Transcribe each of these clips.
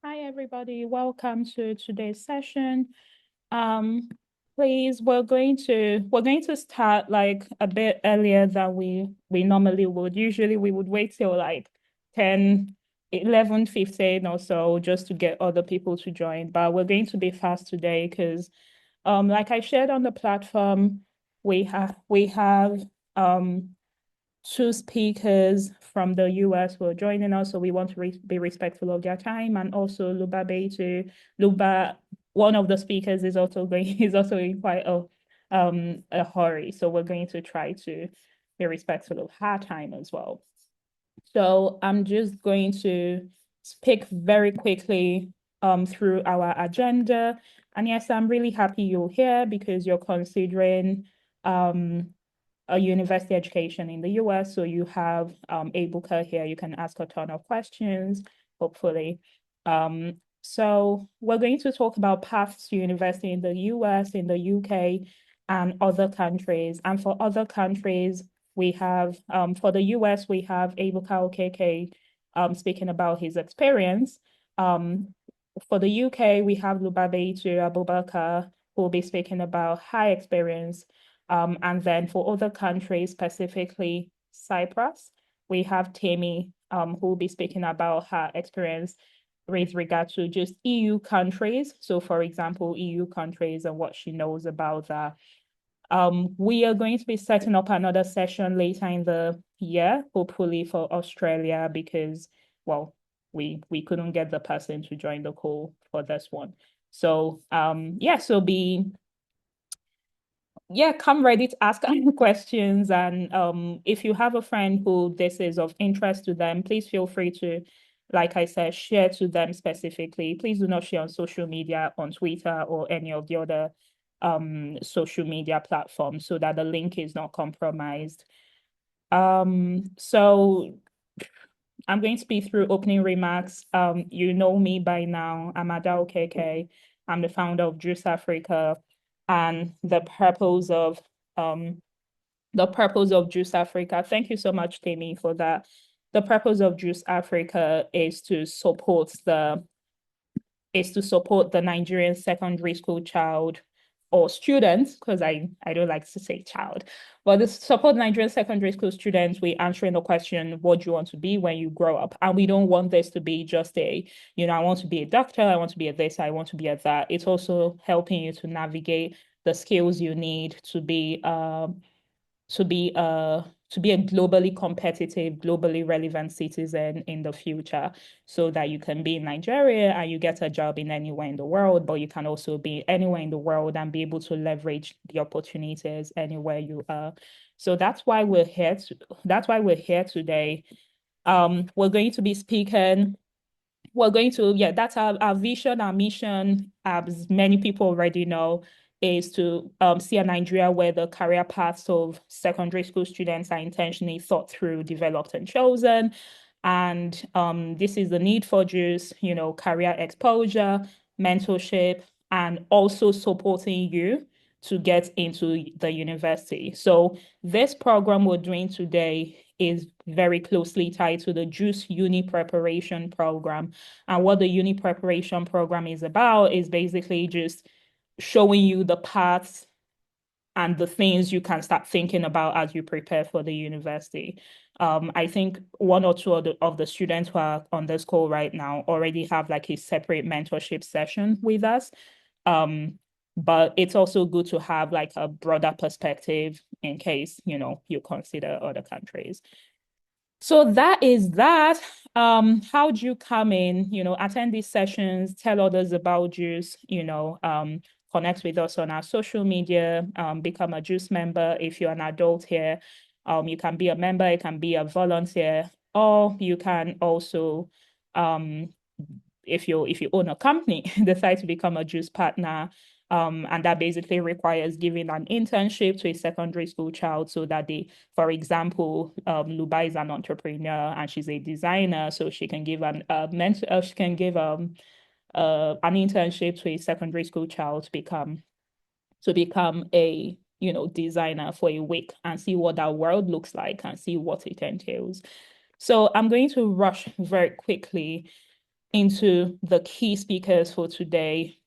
Hi, everybody. Welcome to today's session. Um, Please, we're going to start like a bit earlier than we normally would. Usually we would wait till like 10, 11, 15 or so just to get other people to join. But we're going to be fast today because like I shared on the platform, we have um two speakers from the US who are joining us, so we want to be respectful of their time. And also Luba, one of the speakers is also going is also in quite a hurry. So we're going to try to be respectful of her time as well. So I'm just going to speak very quickly through our agenda. And yes, I'm really happy you're here because you're considering um a university education in the US. So you have a booker here. You can ask a ton of questions, hopefully. So we're going to talk about paths to university in the US, in the UK, and other countries. And for other countries, we have, for the US, we have Ebuka Okeke speaking about his experience. Um, for the UK, we have Lubabe to Abubakar, who will be speaking about her experience. And then for other countries, specifically Cyprus, we have Tammy, who will be speaking about her experience with regard to just EU countries. So, for example, EU countries and what she knows about that. We are going to be setting up another session later in the year, hopefully for Australia, because, well, we couldn't get the person to join the call for this one. So, yeah, so come ready to ask any questions. And if you have a friend who this is of interest to them, please feel free to, like I said, share to them specifically. Please do not share on social media, on Twitter or any of the other social media platforms so that the link is not compromised. So I'm going to be through opening remarks. You know me by now. I'm Ada Okeke. I'm the founder of JuCE Africa, and the purpose of JuCE Africa. Thank you so much, Tammy, for that. The purpose of JuCE Africa is to support the Nigerian secondary school child or students, because I don't like to say child, but to support Nigerian secondary school students, we answering the question, what do you want to be when you grow up? And we don't want this to be just I want to be a doctor, I want to be a this, I want to be a that. It's also helping you to navigate the skills you need to be a to be a globally competitive, globally relevant citizen in the future, so that you can be in Nigeria and you get a job in anywhere in the world, but you can also be anywhere in the world and be able to leverage the opportunities anywhere you are. So that's why we're here today. We're going to be speaking yeah, that's our vision, our mission, as many people already know, is to see a Nigeria where the career paths of secondary school students are intentionally thought through, developed, and chosen. And this is the need for just, career exposure, mentorship, and also supporting you to get into the university. So this program we're doing today is very closely tied to the JuCE Uni Preparation Program. And what the uni preparation program is about is basically just showing you the paths and the things you can start thinking about as you prepare for the university. I think one or two of the students who are on this call right now already have like a separate mentorship session with us. Um, but it's also good to have like a broader perspective in case, you consider other countries. So that is that. How do you come in, attend these sessions, tell others about JuCE, connect with us on our social media, become a JuCE member if you're an adult here. You can be a member, you can be a volunteer, or you can also, um, if you own a company, decide to become a JuCE partner. And that basically requires giving an internship to a secondary school child so that for example, Luba is an entrepreneur and she's a designer, so she can give she can give an internship to a secondary school child to become a designer for a week and see what that world looks like and see what it entails. So I'm going to rush very quickly. into the key speakers for today,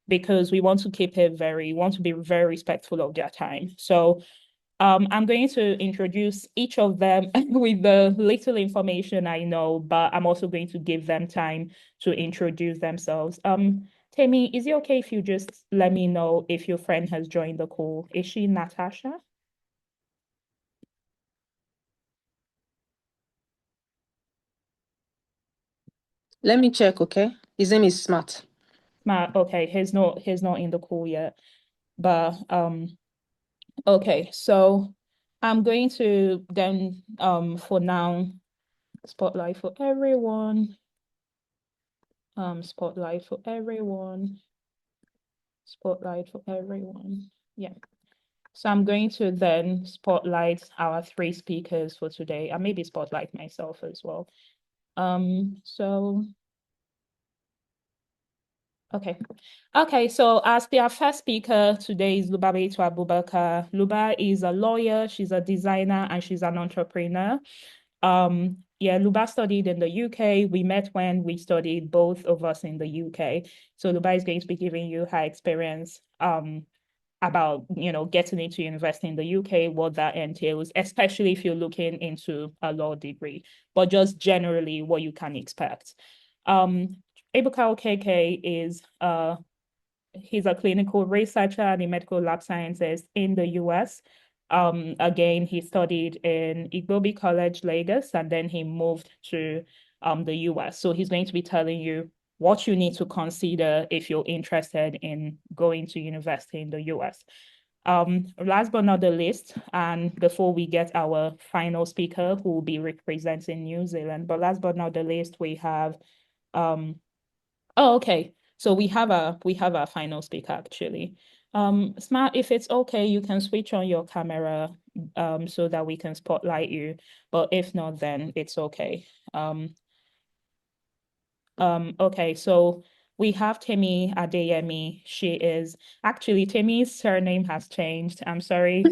because we want to be very respectful of their time. So I'm going to introduce each of them with the little information I know, but I'm also going to give them time to introduce themselves. Temi, is it okay if you just let me know if your friend has joined the call? Is she Natasha? Let me check, okay? His name is Smart. Okay, he's not in the call yet. But okay, so I'm going to then for now spotlight for everyone. Spotlight for everyone. Spotlight for everyone. Yeah. So I'm going to then spotlight our three speakers for today, and maybe spotlight myself as well. So okay. Okay, so as our first speaker today is Lubabetu Abubakar. Luba is a lawyer, she's a designer, and she's an entrepreneur. Yeah, Luba studied in the UK. We met when we studied, both of us in the UK. So Luba is going to be giving you her experience about, getting into university in the UK, what that entails, especially if you're looking into a law degree, but just generally what you can expect. Ebuka Okeke is he's a clinical researcher and a medical lab scientist in the US. Again, he studied in Igbobi College, Lagos, and then he moved to the US. So he's going to be telling you what you need to consider if you're interested in going to university in the US. Last but not the least, and before we get our final speaker who will be representing New Zealand, but last but not the least, we have oh, okay. So we have a final speaker actually. Smart, if it's okay, you can switch on your camera so that we can spotlight you. But if not, then it's okay. Um, okay, so we have Temi Adeyemi. She is actually Temi's surname has changed. I'm sorry.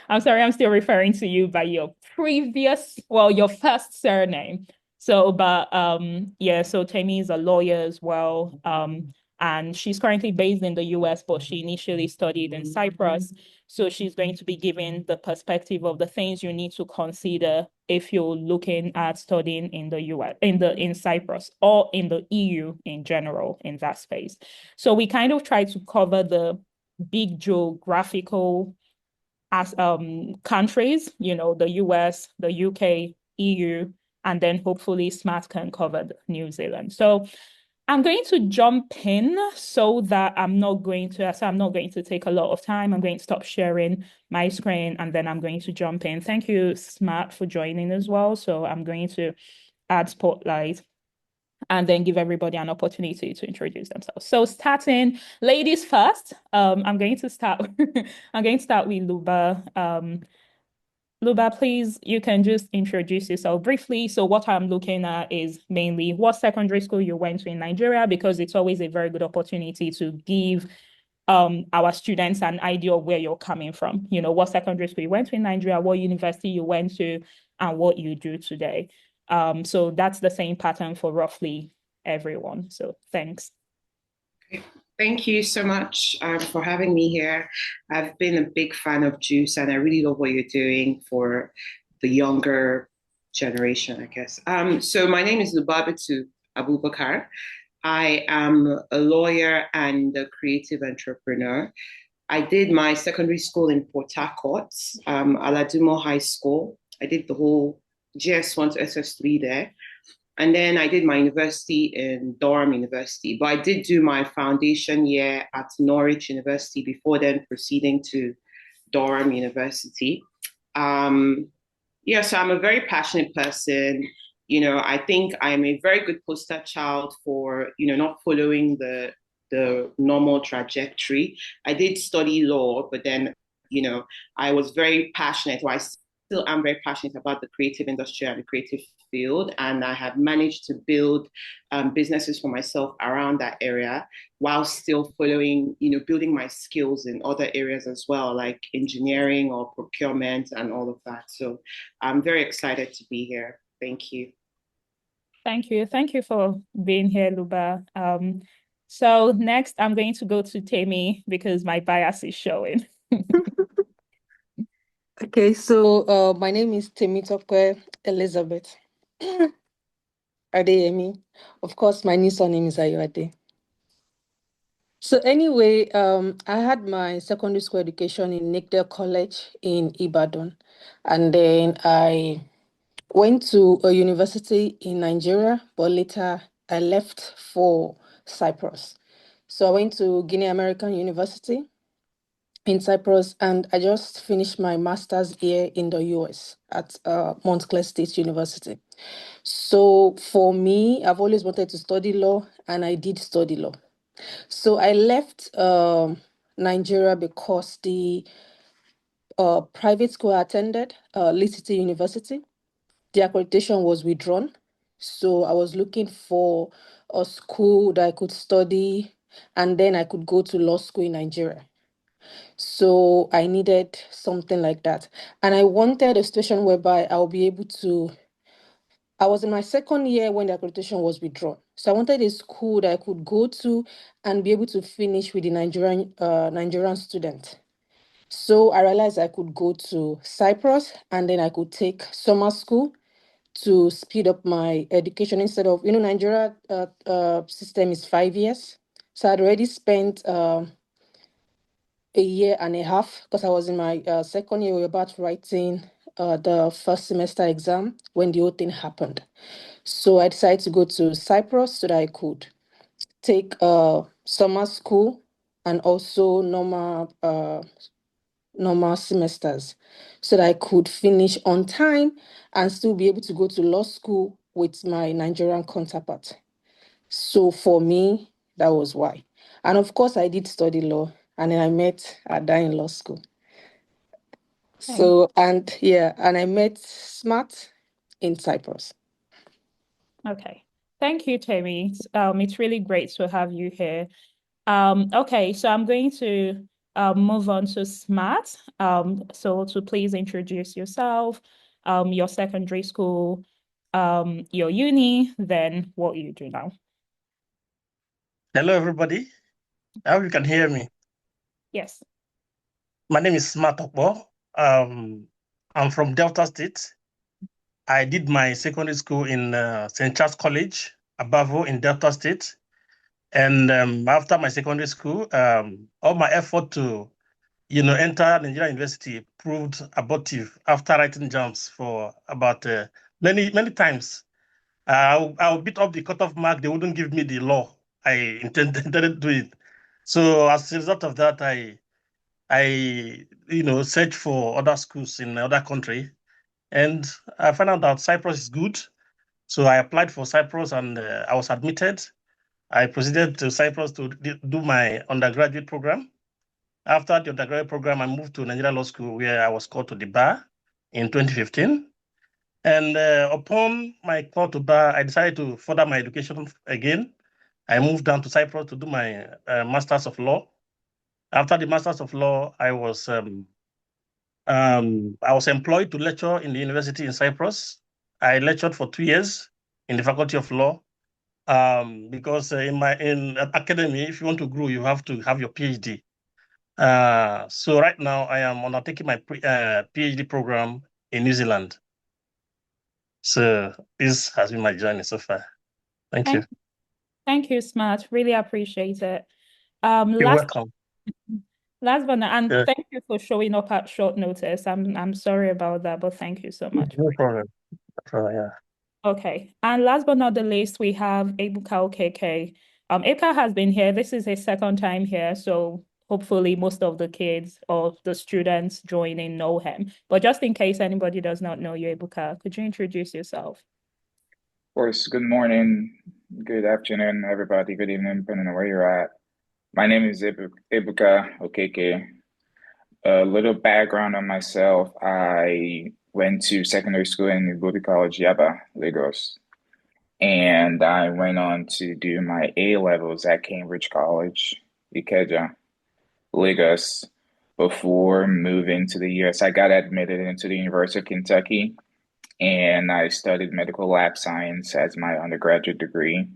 I'm sorry, I'm still referring to you by your your first surname. So, but yeah, so Temi is a lawyer as well. And she's currently based in the US, but she initially studied in Cyprus. So she's going to be giving the perspective of the things you need to consider if you're looking at studying in the US, in Cyprus, or in the EU in general in that space. So we kind of try to cover the big geographical as countries, the US, the UK, EU, and then hopefully Smart can cover New Zealand. So I'm going to jump in so that I'm not going to take a lot of time. I'm going to stop sharing my screen and then I'm going to jump in. Thank you, Smart, for joining as well. So I'm going to add spotlight and then give everybody an opportunity to introduce themselves. So starting ladies first, I'm going to start I'm going to start with Luba. Luba, please, you can just introduce yourself briefly. So what I'm looking at is mainly what secondary school you went to in Nigeria, because it's always a very good opportunity to give our students an idea of where you're coming from. What secondary school you went to in Nigeria, what university you went to, and what you do today. So that's the same pattern for roughly everyone. So thanks. Thank you so much for having me here. I've been a big fan of JuCE and I really love what you're doing for the younger generation, I guess. So my name is Lubabetu Abubakar. I am a lawyer and a creative entrepreneur. I did my secondary school in Port Harcourt, Aladumo High School. I did the whole GS1 to SS3 there. And then I did my university in Durham University, but I did do my foundation year at Norwich University before then proceeding to Durham University. Um, yeah, so I'm a very passionate person. I think I'm a very good poster child for, not following the normal trajectory. I did study law, but then, I was very passionate, or I still am very passionate about the creative industry and the creative field. And I have managed to build businesses for myself around that area while still following, building my skills in other areas as well, like engineering or procurement and all of that. So I'm very excited to be here. Thank you. Thank you. Thank you for being here, Luba. So next I'm going to go to Temi because my bias is showing. Okay, so my name is Temitope Elizabeth Adeyemi. Of course, my new surname is Ayoade. So anyway, I had my secondary school education in Nickdale College in Ibadan, and then I went to a university in Nigeria, but later I left for Cyprus. So I went to Guinea American University in Cyprus, and I just finished my master's here in the US at Montclair State University. So for me, I've always wanted to study law, and I did study law. So I left Nigeria because the private school I attended, Lee City University, the accreditation was withdrawn. So I was looking for a school that I could study, and then I could go to law school in Nigeria. So I needed something like that. And I wanted a situation whereby I'll be able to. I was in my second year when the accreditation was withdrawn. So I wanted a school that I could go to and be able to finish with the Nigerian student. So I realized I could go to Cyprus and then I could take summer school to speed up my education instead of, Nigeria system is 5 years. So I'd already spent a year and a half because I was in my second year. We were about writing the first semester exam when the whole thing happened. So I decided to go to Cyprus so that I could take summer school and also normal semesters so that I could finish on time and still be able to go to law school with my Nigerian counterpart. So for me, that was why. And of course, I did study law and then I met Ada in law school. Thank So, and yeah, and I met Smart in Cyprus. Okay. Thank you, Temi. It's really great to have you here. Okay, so I'm going to move on to Smart. So to please introduce yourself, your secondary school, your uni, then what you do now. Hello, everybody. I hope you can hear me. Yes. My name is Smart Okbo. I'm from Delta State. I did my secondary school in St. Charles College, Abavo in Delta State. And after my secondary school, all my effort to, enter Nigerian University proved abortive after writing jams for about many, many times. I'll beat up the cutoff mark. They wouldn't give me the law I intended to do it. So as a result of that, I searched for other schools in other country, and I found out that Cyprus is good. So I applied for Cyprus, and I was admitted. I proceeded to Cyprus to do my undergraduate program. After the undergraduate program, I moved to Nigeria Law School, where I was called to the bar in 2015. And upon my call to bar, I decided to further my education again. I moved down to Cyprus to do my Masters of Law. After the Masters of Law, I was employed to lecture in the university in Cyprus. I lectured for 2 years in the Faculty of Law because in academy, if you want to grow, you have to have your PhD. So right now, I am undertaking my PhD program in New Zealand. So this has been my journey so far. Thank you. Thank you, Smart. Really appreciate it. You're welcome. Last but not, and Yeah, thank you for showing up at short notice. I'm sorry about that, but thank you so much. no problem. No problem, yeah. Okay, and last but not the least, we have Ebuka Okeke. Ebuka has been here. This is his second time here, so hopefully most of the kids or the students joining know him. But just in case anybody does not know you, Ebuka, could you introduce yourself? Of course, good morning, good afternoon, everybody. Good evening, depending on where you're at. My name is Ebuka Okeke. A little background on myself. I went to secondary school in Igbobi College, Yaba, Lagos. And I went on to do my A levels at Cambridge College, Ikeja, Lagos, before moving to the US. I got admitted into the University of Kentucky and I studied medical lab science as my undergraduate degree.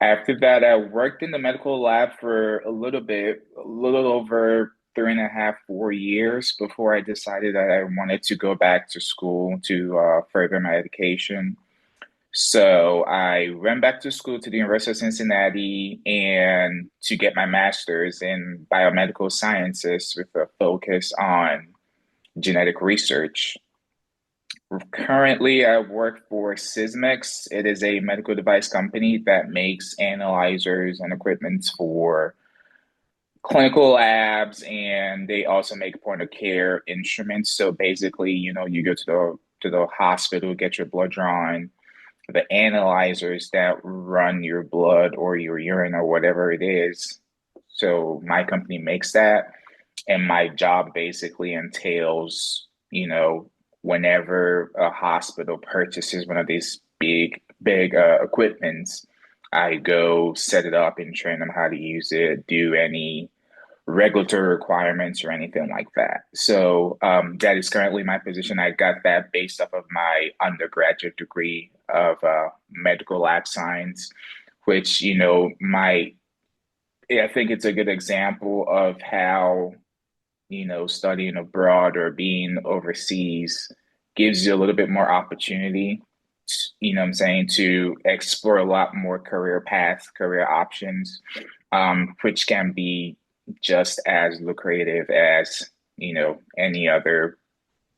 After that, I worked in the medical lab for a little bit, a little over 3.5, 4 years before I decided that I wanted to go back to school to further my education. So I went back to school to the University of Cincinnati and to get my master's in biomedical sciences with a focus on genetic research. Currently, I work for Sysmex. It is a medical device company that makes analyzers and equipment for clinical labs, and they also make point of care instruments. So basically, you go to the hospital, get your blood drawn, the analyzers that run your blood or your urine or whatever it is. So my company makes that, and my job basically entails, whenever a hospital purchases one of these big equipments, I go set it up and train them how to use it, do any regulatory requirements or anything like that. So that is currently my position. I got that based off of my undergraduate degree of medical lab science, which, I think it's a good example of how, studying abroad or being overseas gives you a little bit more opportunity, what I'm saying, to explore a lot more career paths, career options, which can be just as lucrative as, any other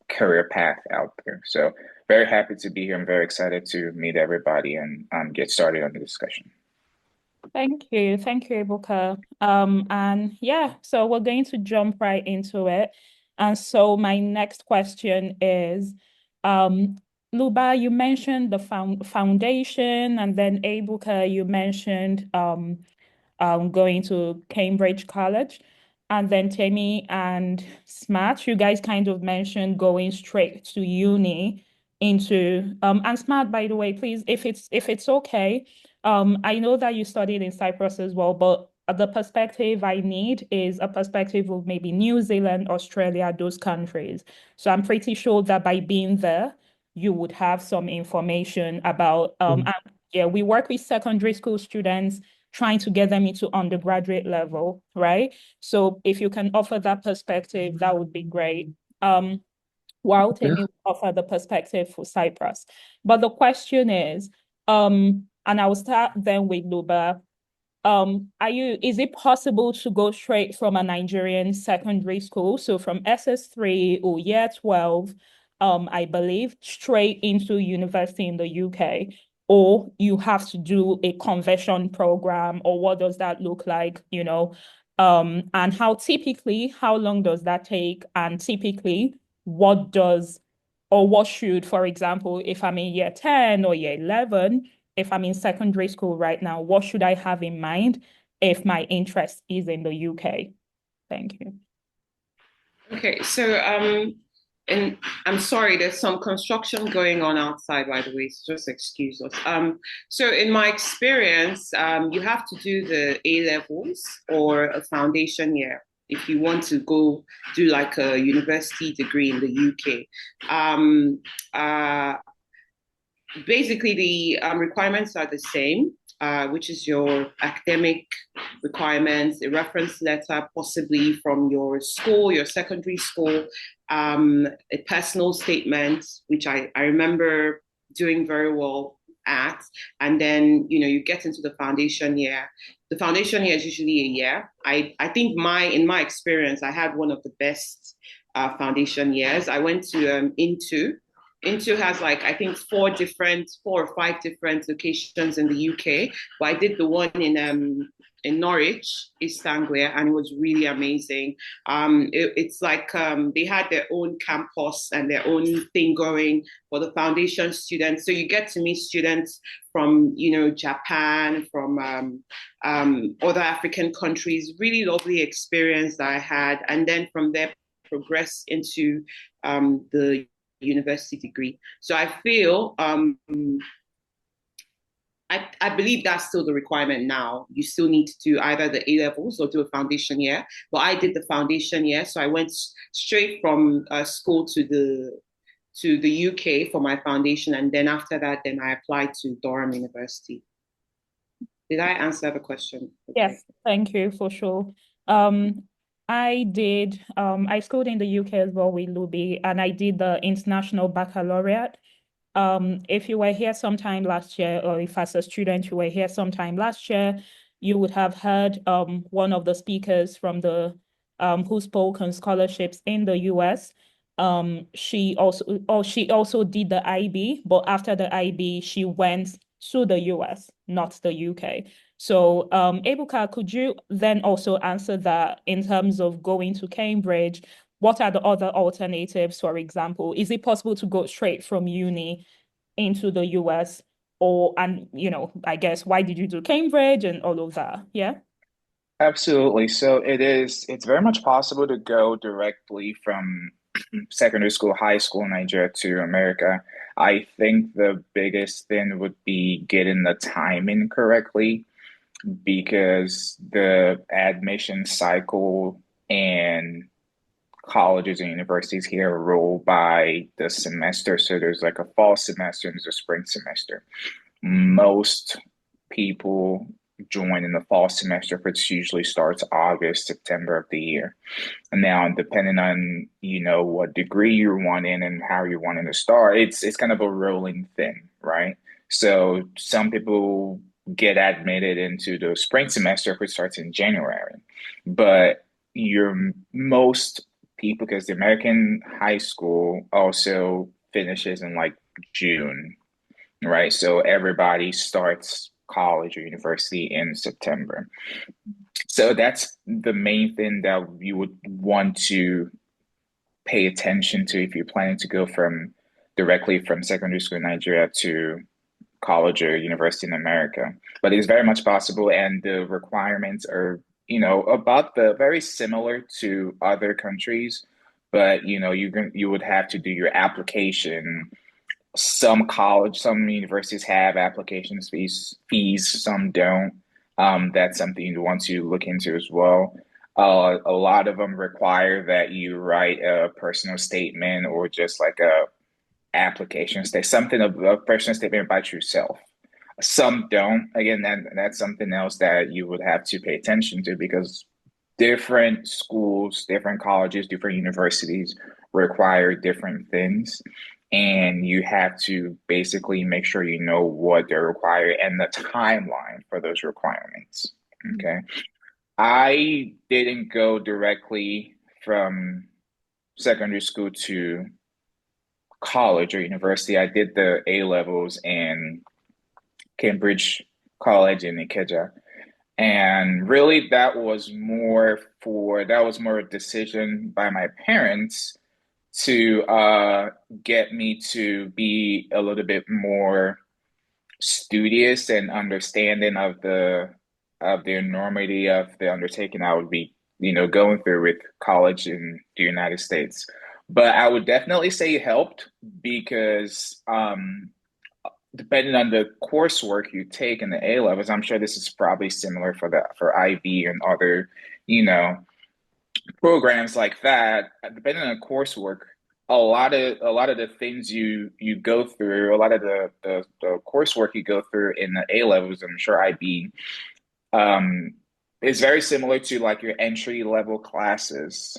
career path out there. So very happy to be here. I'm very excited to meet everybody and get started on the discussion. Thank you, Ebuka. And yeah, so we're going to jump right into it. And so my next question is, Luba, you mentioned the foundation, and then Ebuka, you mentioned going to Cambridge College. And then Temi and Smart, you guys kind of mentioned going straight to uni into and Smart, by the way, please, if it's okay, I know that you studied in Cyprus as well, but the perspective I need is a perspective of maybe New Zealand, Australia, those countries. So I'm pretty sure that by being there, you would have some information about and yeah, we work with secondary school students trying to get them into undergraduate level, right? So if you can offer that perspective, that would be great. While Temi will offer the perspective for Cyprus. But the question is, and I will start then with Luba. Is it possible to go straight from a Nigerian secondary school, so from SS3 or year 12, I believe, straight into university in the UK? Or you have to do a conversion program, or what does that look like, and how long does that take? And typically, what should, for example, if I'm in year 10 or year 11, if I'm in secondary school right now, what should I have in mind if my interest is in the UK? Thank you. Okay, so and I'm sorry, there's some construction going on outside, by the way, so just excuse us. So in my experience, you have to do the A levels or a foundation year if you want to go do like a university degree in the UK. Basically, the requirements are the same, which is your academic requirements, a reference letter, possibly from your school, your secondary school, a personal statement, which I remember doing very well at. And then, you get into the foundation year. The foundation year is usually a year. I think in my experience, I had one of the best foundation years. I went to Into has I think 4 or 5 different locations in the UK, but I did the one in Norwich, East Anglia, and it was really amazing. It's they had their own campus and their own thing going for the foundation students. So you get to meet students from Japan, from other African countries. Really lovely experience that I had, and then from there progress into the university degree. So I feel I believe that's still the requirement now. You still need to do either the A levels or do a foundation year. But I did the foundation year, so I went straight from school to to the UK for my foundation. And then after that, then I applied to Durham University. Did I answer the question? Okay. Yes, thank you for sure. I schooled in the UK as well with Luby, and I did the International Baccalaureate. If you were here sometime last year, or if as a student you were here sometime last year, you would have heard one of the speakers from the who spoke on scholarships in the US. She also did the IB, but after the IB, she went to the US, not the UK. So, Ebuka, could you then also answer that in terms of going to Cambridge? What are the other alternatives, for example? Is it possible to go straight from uni into the US? I guess, why did you do Cambridge and all of that? Yeah. Absolutely. So it's very much possible to go directly from secondary school, high school in Nigeria to America. I think the biggest thing would be getting the timing correctly because the admission cycle and colleges and universities here are ruled by the semester. So there's like a fall semester and there's a spring semester. Most people join in the fall semester, which usually starts August, September of the year. And now, depending on what degree you're wanting and how you're wanting to start, it's kind of a rolling thing, right? So some people get admitted into the spring semester, which starts in January, but most people, because the American high school also finishes in like June, right? So everybody starts college or university in September. So that's the main thing that you would want to pay attention to if you're planning to go directly from secondary school in Nigeria to college or university in America. But it's very much possible, and the requirements are, about the very similar to other countries. But you would have to do your application. Some universities have applications fees, some don't. That's something you want to look into as well. A lot of them require that you write a personal statement or just like a application something of a personal statement about yourself. Some don't. Again, that's something else that you would have to pay attention to because different schools, different colleges, different universities require different things. And you have to basically make sure you know what they're required and the timeline for those requirements. Okay. I didn't go directly from secondary school to college or university. I did the A levels in Cambridge College in Ikeja. And really that was more a decision by my parents to get me to be a little bit more studious and understanding of the enormity of the undertaking I would be, going through with college in the United States. But I would definitely say it helped because depending on the coursework you take in the A levels, I'm sure this is probably similar for IB and other, programs like that. Depending on the coursework, a lot of the things you go through, a lot of the coursework you go through in the A levels, I'm sure IB, is very similar to like your entry level classes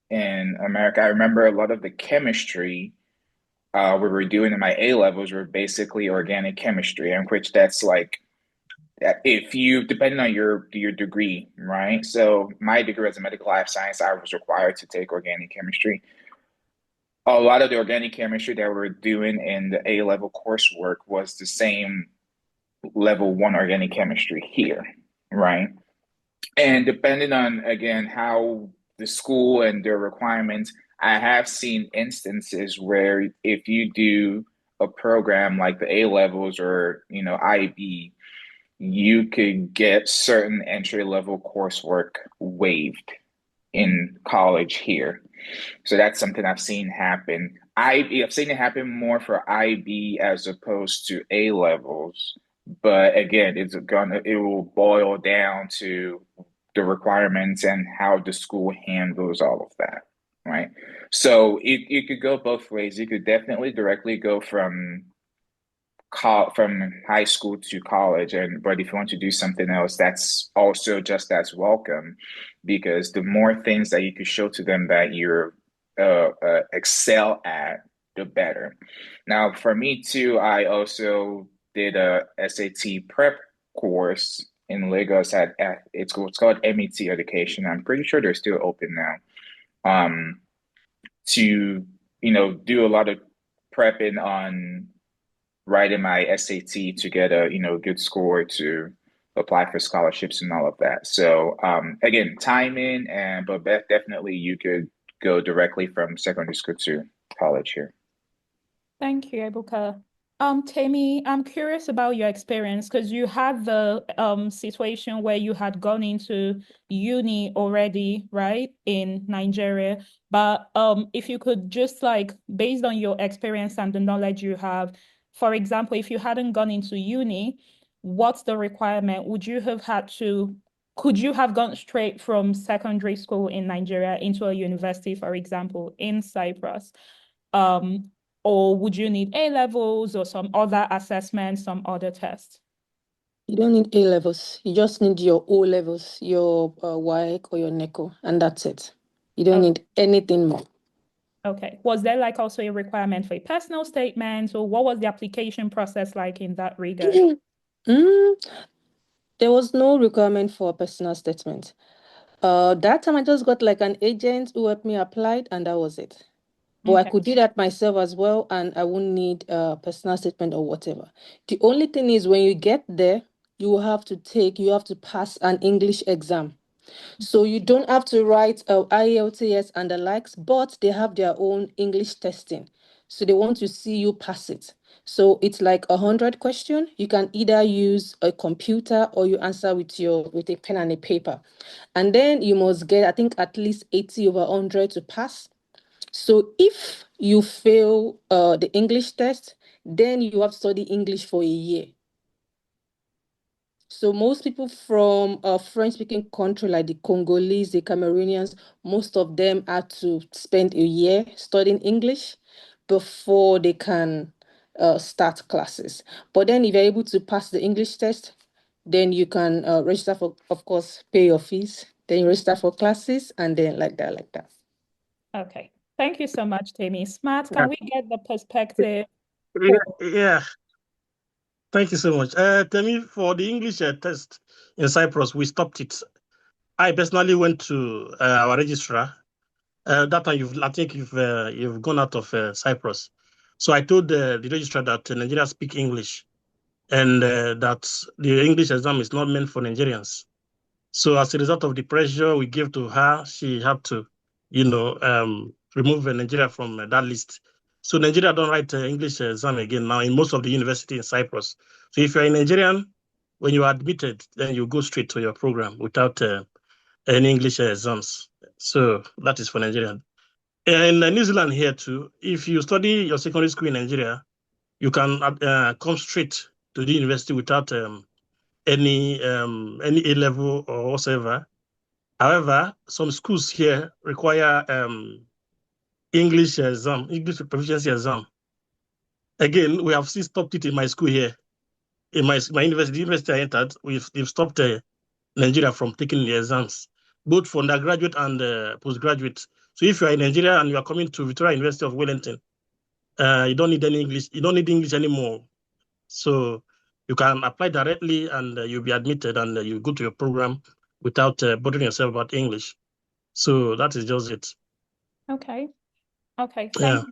in America. I remember a lot of the chemistry we were doing in my A levels were basically organic chemistry, in which that's like if you depending on your degree, right? So my degree as a medical life science, I was required to take organic chemistry. A lot of the organic chemistry that we were doing in the A level coursework was the same level one organic chemistry here, right? And depending on again how the school and their requirements, I have seen instances where if you do a program like the A levels or IB, you could get certain entry level coursework waived in college here. So that's something I've seen happen. I've seen it happen more for IB as opposed to A levels. But again, it will boil down to the requirements and how the school handles all of that, right? So you could go both ways. You could definitely directly go from high school to college, but if you want to do something else, that's also just as welcome, because the more things that you could show to them that you're excel at, the better. Now, for me too, I also did a SAT prep course in Lagos at it's called MET Education. I'm pretty sure they're still open now. To do a lot of prepping on writing my SAT to get a good score to apply for scholarships and all of that. So again, timing but definitely you could go directly from secondary school to college here. Thank you, Ebuka. Temi, I'm curious about your experience because you had the situation where you had gone into uni already, right, in Nigeria. But if you could just like, based on your experience and the knowledge you have, for example, if you hadn't gone into uni, what's the requirement? Could you have gone straight from secondary school in Nigeria into a university, for example, in Cyprus? Or would you need A levels or some other assessments, some other tests? You don't need A levels. You just need your O levels, your WAEC or your NECO, and that's it. You don't need anything more. Okay. Was there like also a requirement for a personal statement, or what was the application process like in that regard? There was no requirement for a personal statement. That time I just got like an agent who helped me apply, and that was it. But I could do that myself as well, and I wouldn't need a personal statement or whatever. The only thing is when you get there, you have to pass an English exam. So you don't have to write IELTS and the likes, but they have their own English testing. So they want to see you pass it. So it's like 100 question. You can either use a computer or you answer with a pen and a paper. And then you must get, I think, at least 80 over 100 to pass. So if you fail the English test, then you have to study English for a year. So most people from a French-speaking country like the Congolese, the Cameroonians, most of them had to spend a year studying English before they can start classes. But then if you're able to pass the English test, then you can register for, of course, pay your fees. Then you register for classes and then like that. Okay. Thank you so much, Temi. Smart, Yeah. can we get the perspective? Yeah. Thank you so much. Tell me, for the English test in Cyprus, we stopped it. I personally went to our registrar. That time, I think you've gone out of Cyprus. So I told the registrar that Nigeria speak English, and that the English exam is not meant for Nigerians. So as a result of the pressure we gave to her, she had to, remove Nigeria from that list. So Nigeria don't write English exam again now in most of the university in Cyprus. So if you're a Nigerian, when you are admitted, then you go straight to your program without any English exams. So that is for Nigerian. In New Zealand here too, if you study your secondary school in Nigeria, you can come straight to the university without any A level or whatever. However, some schools here require English exam, English proficiency exam. Again, we have since stopped it in my school here. In my university, the university I entered, they've stopped Nigeria from taking the exams, both for undergraduate and postgraduate. So if you are in Nigeria and you are coming to Victoria University of Wellington, you don't need any English. You don't need English anymore. So you can apply directly and you'll be admitted and you go to your program without bothering yourself about English. So that is just it. Okay. Okay. Yeah.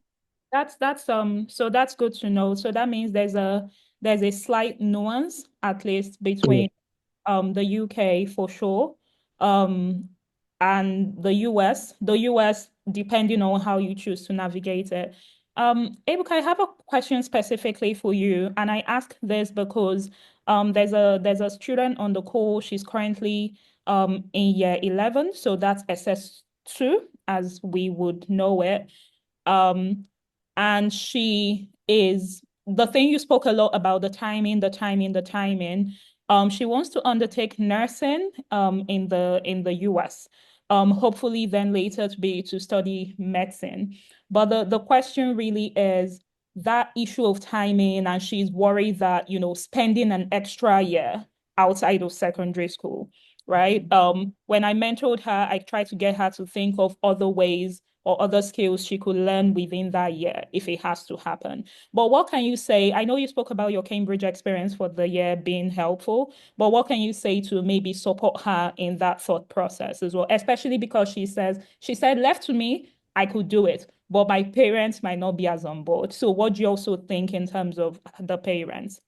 Thank you. So that's good to know. So that means there's a slight nuance, at least between the UK for sure, and the US. The US, depending on how you choose to navigate it. Ebuka, I have a question specifically for you, and I ask this because there's a student on the call. She's currently in year 11, so that's SS2 as we would know it. And she is the thing you spoke a lot about, the timing, the timing, the timing. She wants to undertake nursing in the US. hopefully then later to be to study medicine. But the question really is that issue of timing, and she's worried that, spending an extra year outside of secondary school, right? When I mentored her, I tried to get her to think of other ways or other skills she could learn within that year if it has to happen. But what can you say? I know you spoke about your Cambridge experience for the year being helpful, but what can you say to maybe support her in that thought process as well? Especially because she said, left to me, I could do it, but my parents might not be as on board. So what do you also think in terms of the parents?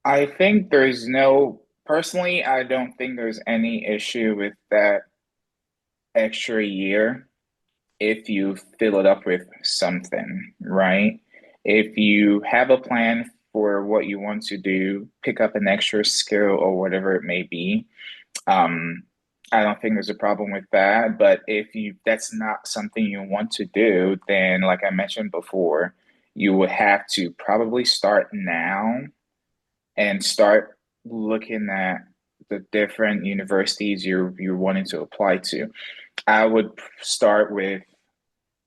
I think personally, I don't think there's any issue with that extra year if you fill it up with something, right? If you have a plan for what you want to do, pick up an extra skill or whatever it may be. Um, I don't think there's a problem with that. But if that's not something you want to do, then like I mentioned before, you would have to probably start now and start looking at the different universities you're wanting to apply to. I would start with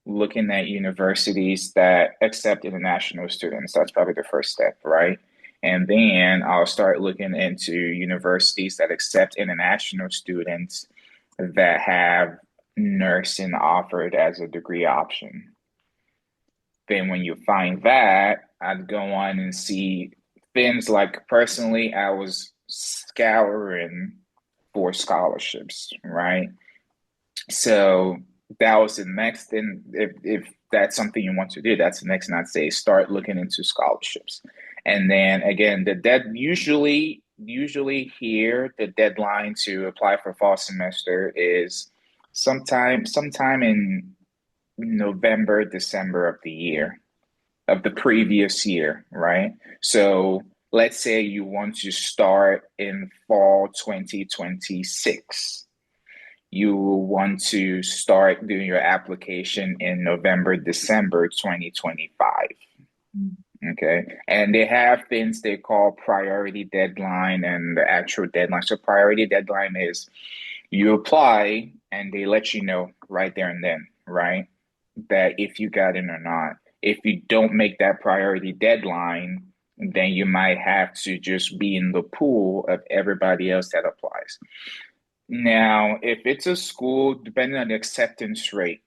looking at universities that accept international students. That's probably the first step, right? And then I'll start looking into universities that accept international students that have nursing offered as a degree option. Then when you find that, I'd go on and see things like personally, I was scouring for scholarships, right? So that was the next thing. If that's something you want to do, that's the next thing I'd say. Start looking into scholarships. And then again, usually here the deadline to apply for fall semester is sometime in November, December of the previous year, right? So let's say you want to start in fall 2026. You will want to start doing your application in November, December 2025. Okay. And they have things they call priority deadline and the actual deadline. So priority deadline is you apply and they let you know right there and then, right? That if you got in or not. If you don't make that priority deadline, then you might have to just be in the pool of everybody else that applies. Now, if it's a school, depending on the acceptance rate,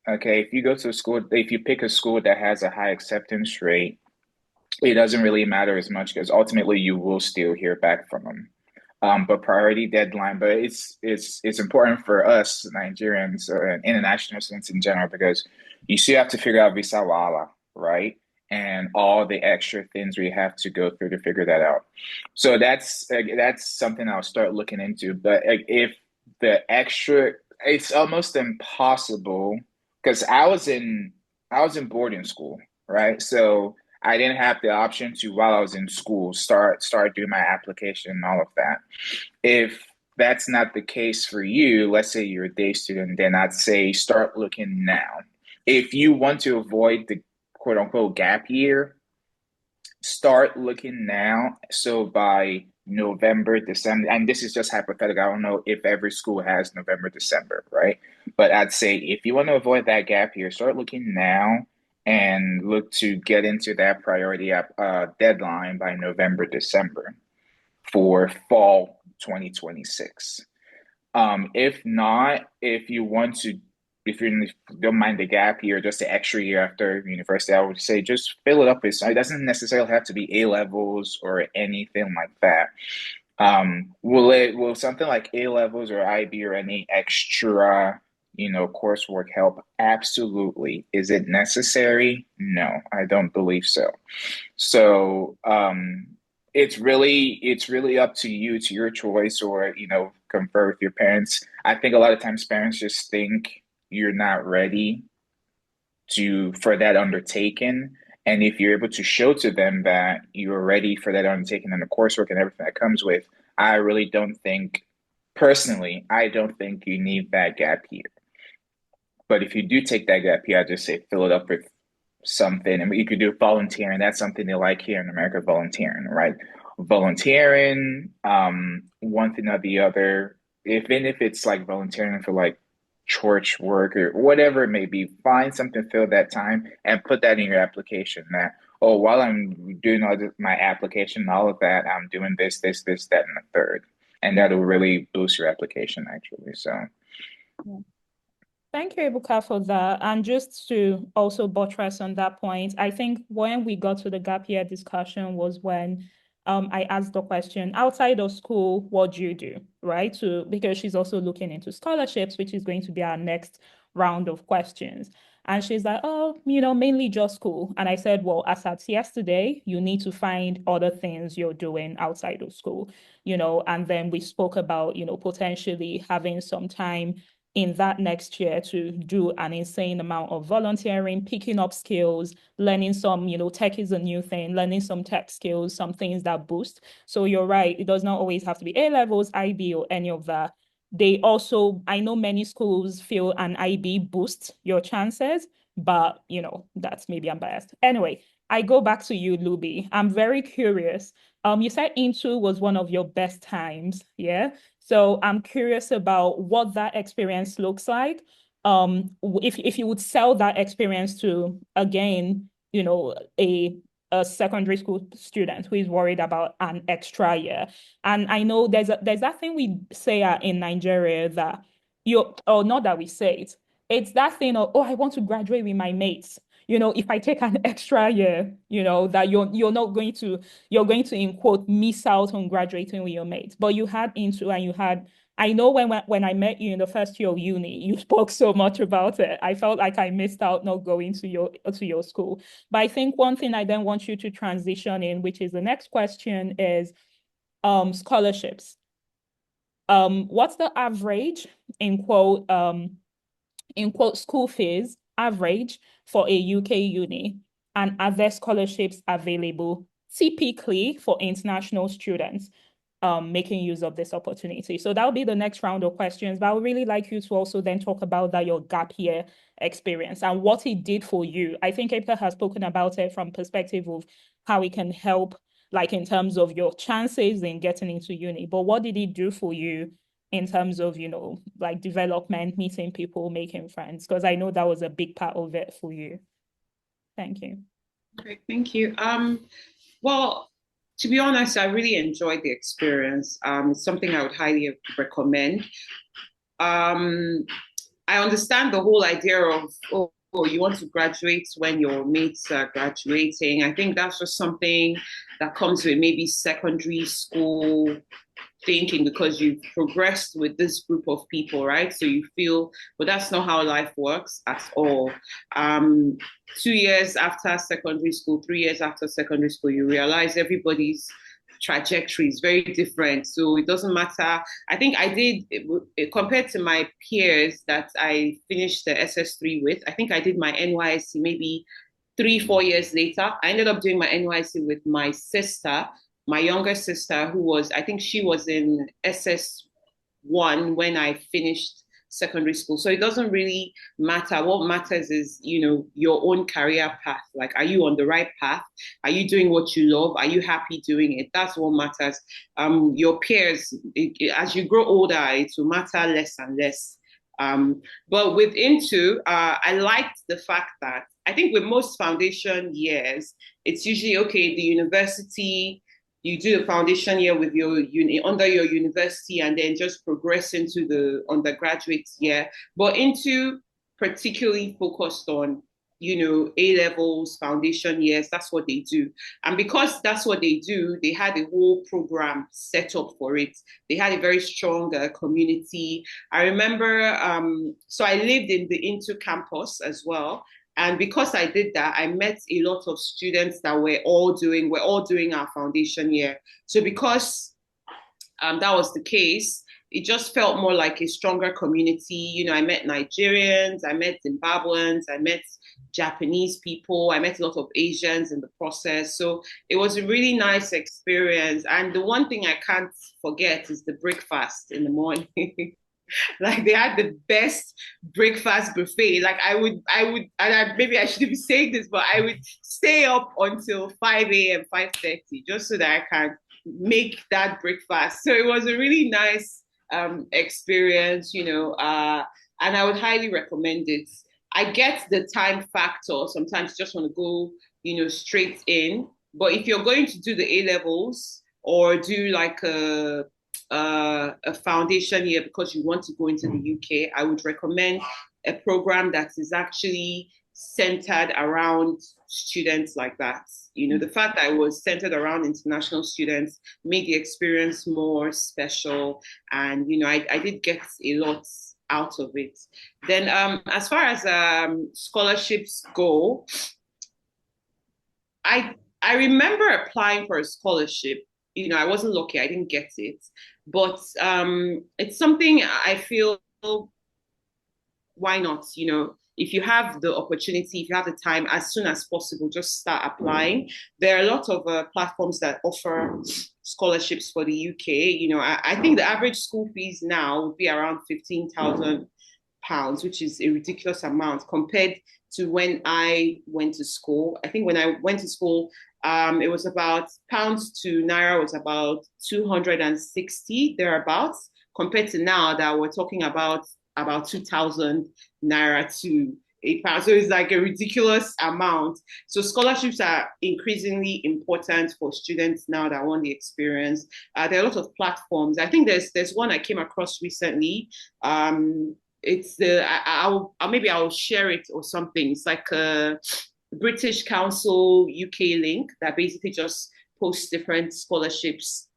okay, if you go to a school, if you pick a school that has a high acceptance rate, it doesn't really matter as much because ultimately you will still hear back from them. But priority deadline, but it's important for us Nigerians or international students in general because you still have to figure out visa wala, right? And all the extra things we have to go through to figure that out. So that's something I'll start looking into. But if the extra, it's almost impossible because I was in boarding school, right? So I didn't have the option to, while I was in school, start doing my application and all of that. If that's not the case for you, let's say you're a day student, then I'd say start looking now. If you want to avoid the quote unquote gap year, start looking now. So by November, December, and this is just hypothetical. I don't know if every school has November, December, right? But I'd say if you want to avoid that gap year, start looking now and look to get into that priority deadline by November, December for fall 2026. If not, if you don't mind the gap year, just the extra year after university, I would say just fill it up with. It doesn't necessarily have to be A levels or anything like that. Will something like A levels or IB or any extra, coursework help? Absolutely. Is it necessary? No, I don't believe so. So, it's really up to you, to your choice, or confer with your parents. I think a lot of times parents just think you're not ready for that undertaking. And if you're able to show to them that you're ready for that undertaking and the coursework and everything that comes with, I really don't think, personally, I don't think you need that gap year. But if you do take that gap year, I just say fill it up with something. I mean, you could do volunteering. That's something they like here in America, volunteering, right? volunteering, one thing or the other, even if it's like volunteering for like church work or whatever it may be, find something to fill that time and put that in your application that, oh, while I'm doing all this, my application, all of that, I'm doing this, this, this, that, and the third. And that'll really boost your application actually. So Yeah. Thank you, Ebuka, for that. And just to also buttress on that point, I think when we got to the gap year discussion was when I asked the question, outside of school, what do you do, right? So, because she's also looking into scholarships, which is going to be our next round of questions. And she's like, oh, mainly just school. And I said, well, as at yesterday, you need to find other things you're doing outside of school, and then we spoke about, potentially having some time in that next year to do an insane amount of volunteering, picking up skills, learning some, tech is a new thing, learning some tech skills, some things that boost. So you're right, it does not always have to be A levels, IB, or any of that. They also, I know many schools feel an IB boosts your chances, but that's maybe I'm biased. Anyway, I go back to you, Luby. I'm very curious. You said Into was one of your best times, yeah? So I'm curious about what that experience looks like. If you would sell that experience to, again, a secondary school student who is worried about an extra year. And I know there's that thing we say in Nigeria that or not that we say it, it's that thing of, oh, I want to graduate with my mates. If I take an extra year, that you're not going to, you're going to, in quote, miss out on graduating with your mates. But you had Into, and you had, I know when I met you in the first year of uni, you spoke so much about it. I felt like I missed out not going to your school. But I think one thing I then want you to transition in, which is the next question, is scholarships. What's the average, in quote, school fees average for a UK uni? And are there scholarships available typically for international students making use of this opportunity? So that'll be the next round of questions, but I would really like you to also then talk about your gap year experience and what it did for you. I think Epka has spoken about it from perspective of how it can help, like in terms of your chances in getting into uni, but what did it do for you in terms of, like development, meeting people, making friends? Because I know that was a big part of it for you. Thank you. Great, thank you. Well, to be honest, I really enjoyed the experience. It's something I would highly recommend. I understand the whole idea of, oh, you want to graduate when your mates are graduating. I think that's just something that comes with maybe secondary school thinking because you've progressed with this group of people, right? So you feel, but that's not how life works at all. 2 years after secondary school, 3 years after secondary school, you realize everybody's trajectory is very different. So it doesn't matter. I think I did, compared to my peers that I finished the SS3 with, I think I did my NYSC maybe 3-4 years later. I ended up doing my NYSC with my sister, my younger sister, who was, I think she was in SS1 when I finished secondary school. So it doesn't really matter. What matters is, your own career path. Like, are you on the right path? Are you doing what you love? Are you happy doing it? That's what matters. Your peers, as you grow older, it will matter less and less. But with Into, I liked the fact that I think with most foundation years, it's usually, okay, the university, you do the foundation year with your under your university and then just progress into the undergraduate year. But Into particularly focused on, A levels, foundation years, that's what they do. And because that's what they do, they had a whole program set up for it. They had a very strong community. I remember, so I lived in the Into campus as well. And because I did that, I met a lot of students that we're all doing our foundation year. So because that was the case, it just felt more like a stronger community. I met Nigerians, I met Zimbabweans, I met Japanese people, I met a lot of Asians in the process. So it was a really nice experience. And the one thing I can't forget is the breakfast in the morning. Like, they had the best breakfast buffet. Like, I would, and maybe I shouldn't be saying this, but I would stay up until 5 a.m., 5:30, just so that I can make that breakfast. So it was a really nice experience, and I would highly recommend it. I get the time factor. Sometimes you just want to go, straight in. But if you're going to do the A levels or do like a foundation year because you want to go into the UK, I would recommend a program that is actually centered around students like that. The fact that it was centered around international students made the experience more special. And, I did get a lot out of it. Then, as far as scholarships go, I remember applying for a scholarship. I wasn't lucky; I didn't get it, but it's something I feel. Why not? If you have the opportunity, if you have the time, as soon as possible, just start applying. There are a lot of platforms that offer scholarships for the UK. I think the average school fees now would be around £15,000, which is a ridiculous amount compared to when I went to school. I think when I went to school, it was about pounds to naira was about 260 thereabouts, compared to now that we're talking about 2,000 naira to £8. So it's like a ridiculous amount. So scholarships are increasingly important for students now that want the experience. There are a lot of platforms. I think there's one I came across recently. It's maybe I'll share it or something. It's like a British Council UK link that basically just posts different scholarships.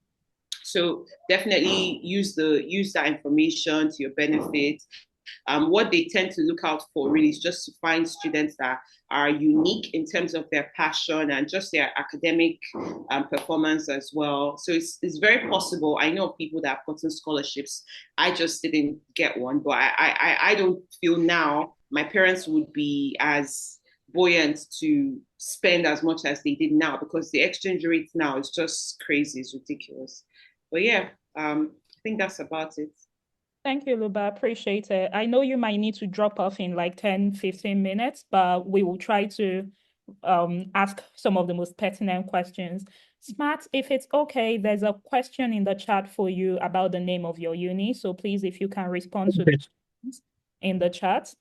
So definitely use that information to your benefit. What they tend to look out for really is just to find students that are unique in terms of their passion and just their academic performance as well. So it's very possible. I know people that have gotten scholarships. I just didn't get one, but I don't feel now my parents would be as buoyant to spend as much as they did now, because the exchange rate now is just crazy. It's ridiculous. But yeah, I think that's about it. Thank you, Luba. Appreciate it. I know you might need to drop off in like 10, 15 minutes, but we will try to ask some of the most pertinent questions. Smart, if it's okay, there's a question in the chat for you about the name of your uni. So please, if you can respond to the questions in the chat.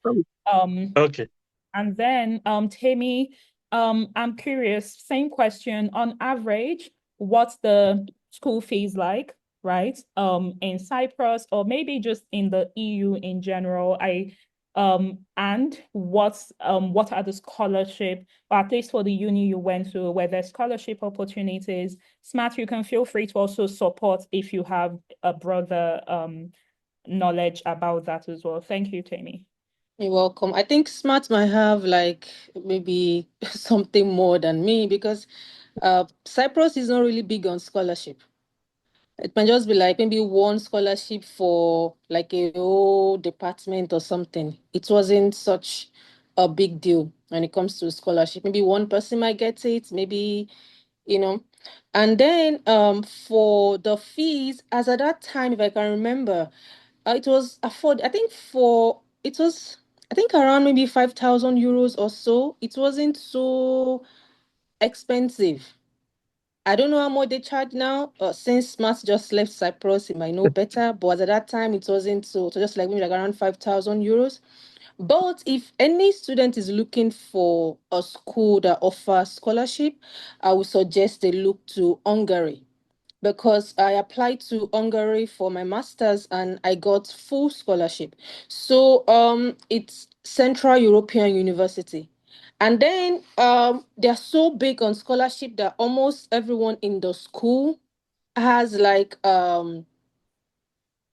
Okay. And then, Temi, I'm curious, same question. On average, what's the school fees like, right? In Cyprus, or maybe just in the EU in general? And what are the scholarship, or at least for the uni you went to, were there scholarship opportunities? Smart, you can feel free to also support if you have a broader knowledge about that as well. Thank you, Temi. You're welcome. I think Smart might have like maybe something more than me, because Cyprus is not really big on scholarship. It might just be like maybe one scholarship for like a whole department or something. It wasn't such a big deal when it comes to scholarship. Maybe one person might get it, maybe, And then for the fees, as at that time, if I can remember, it was I think around maybe 5,000 euros or so. It wasn't so expensive. I don't know how much they charge now. Since Smart just left Cyprus, he might know better. But at that time, it wasn't so. So just like maybe like around 5,000 euros. But if any student is looking for a school that offers scholarship, I would suggest they look to Hungary, because I applied to Hungary for my master's and I got full scholarship. So it's Central European University. And then they're so big on scholarship that almost everyone in the school has like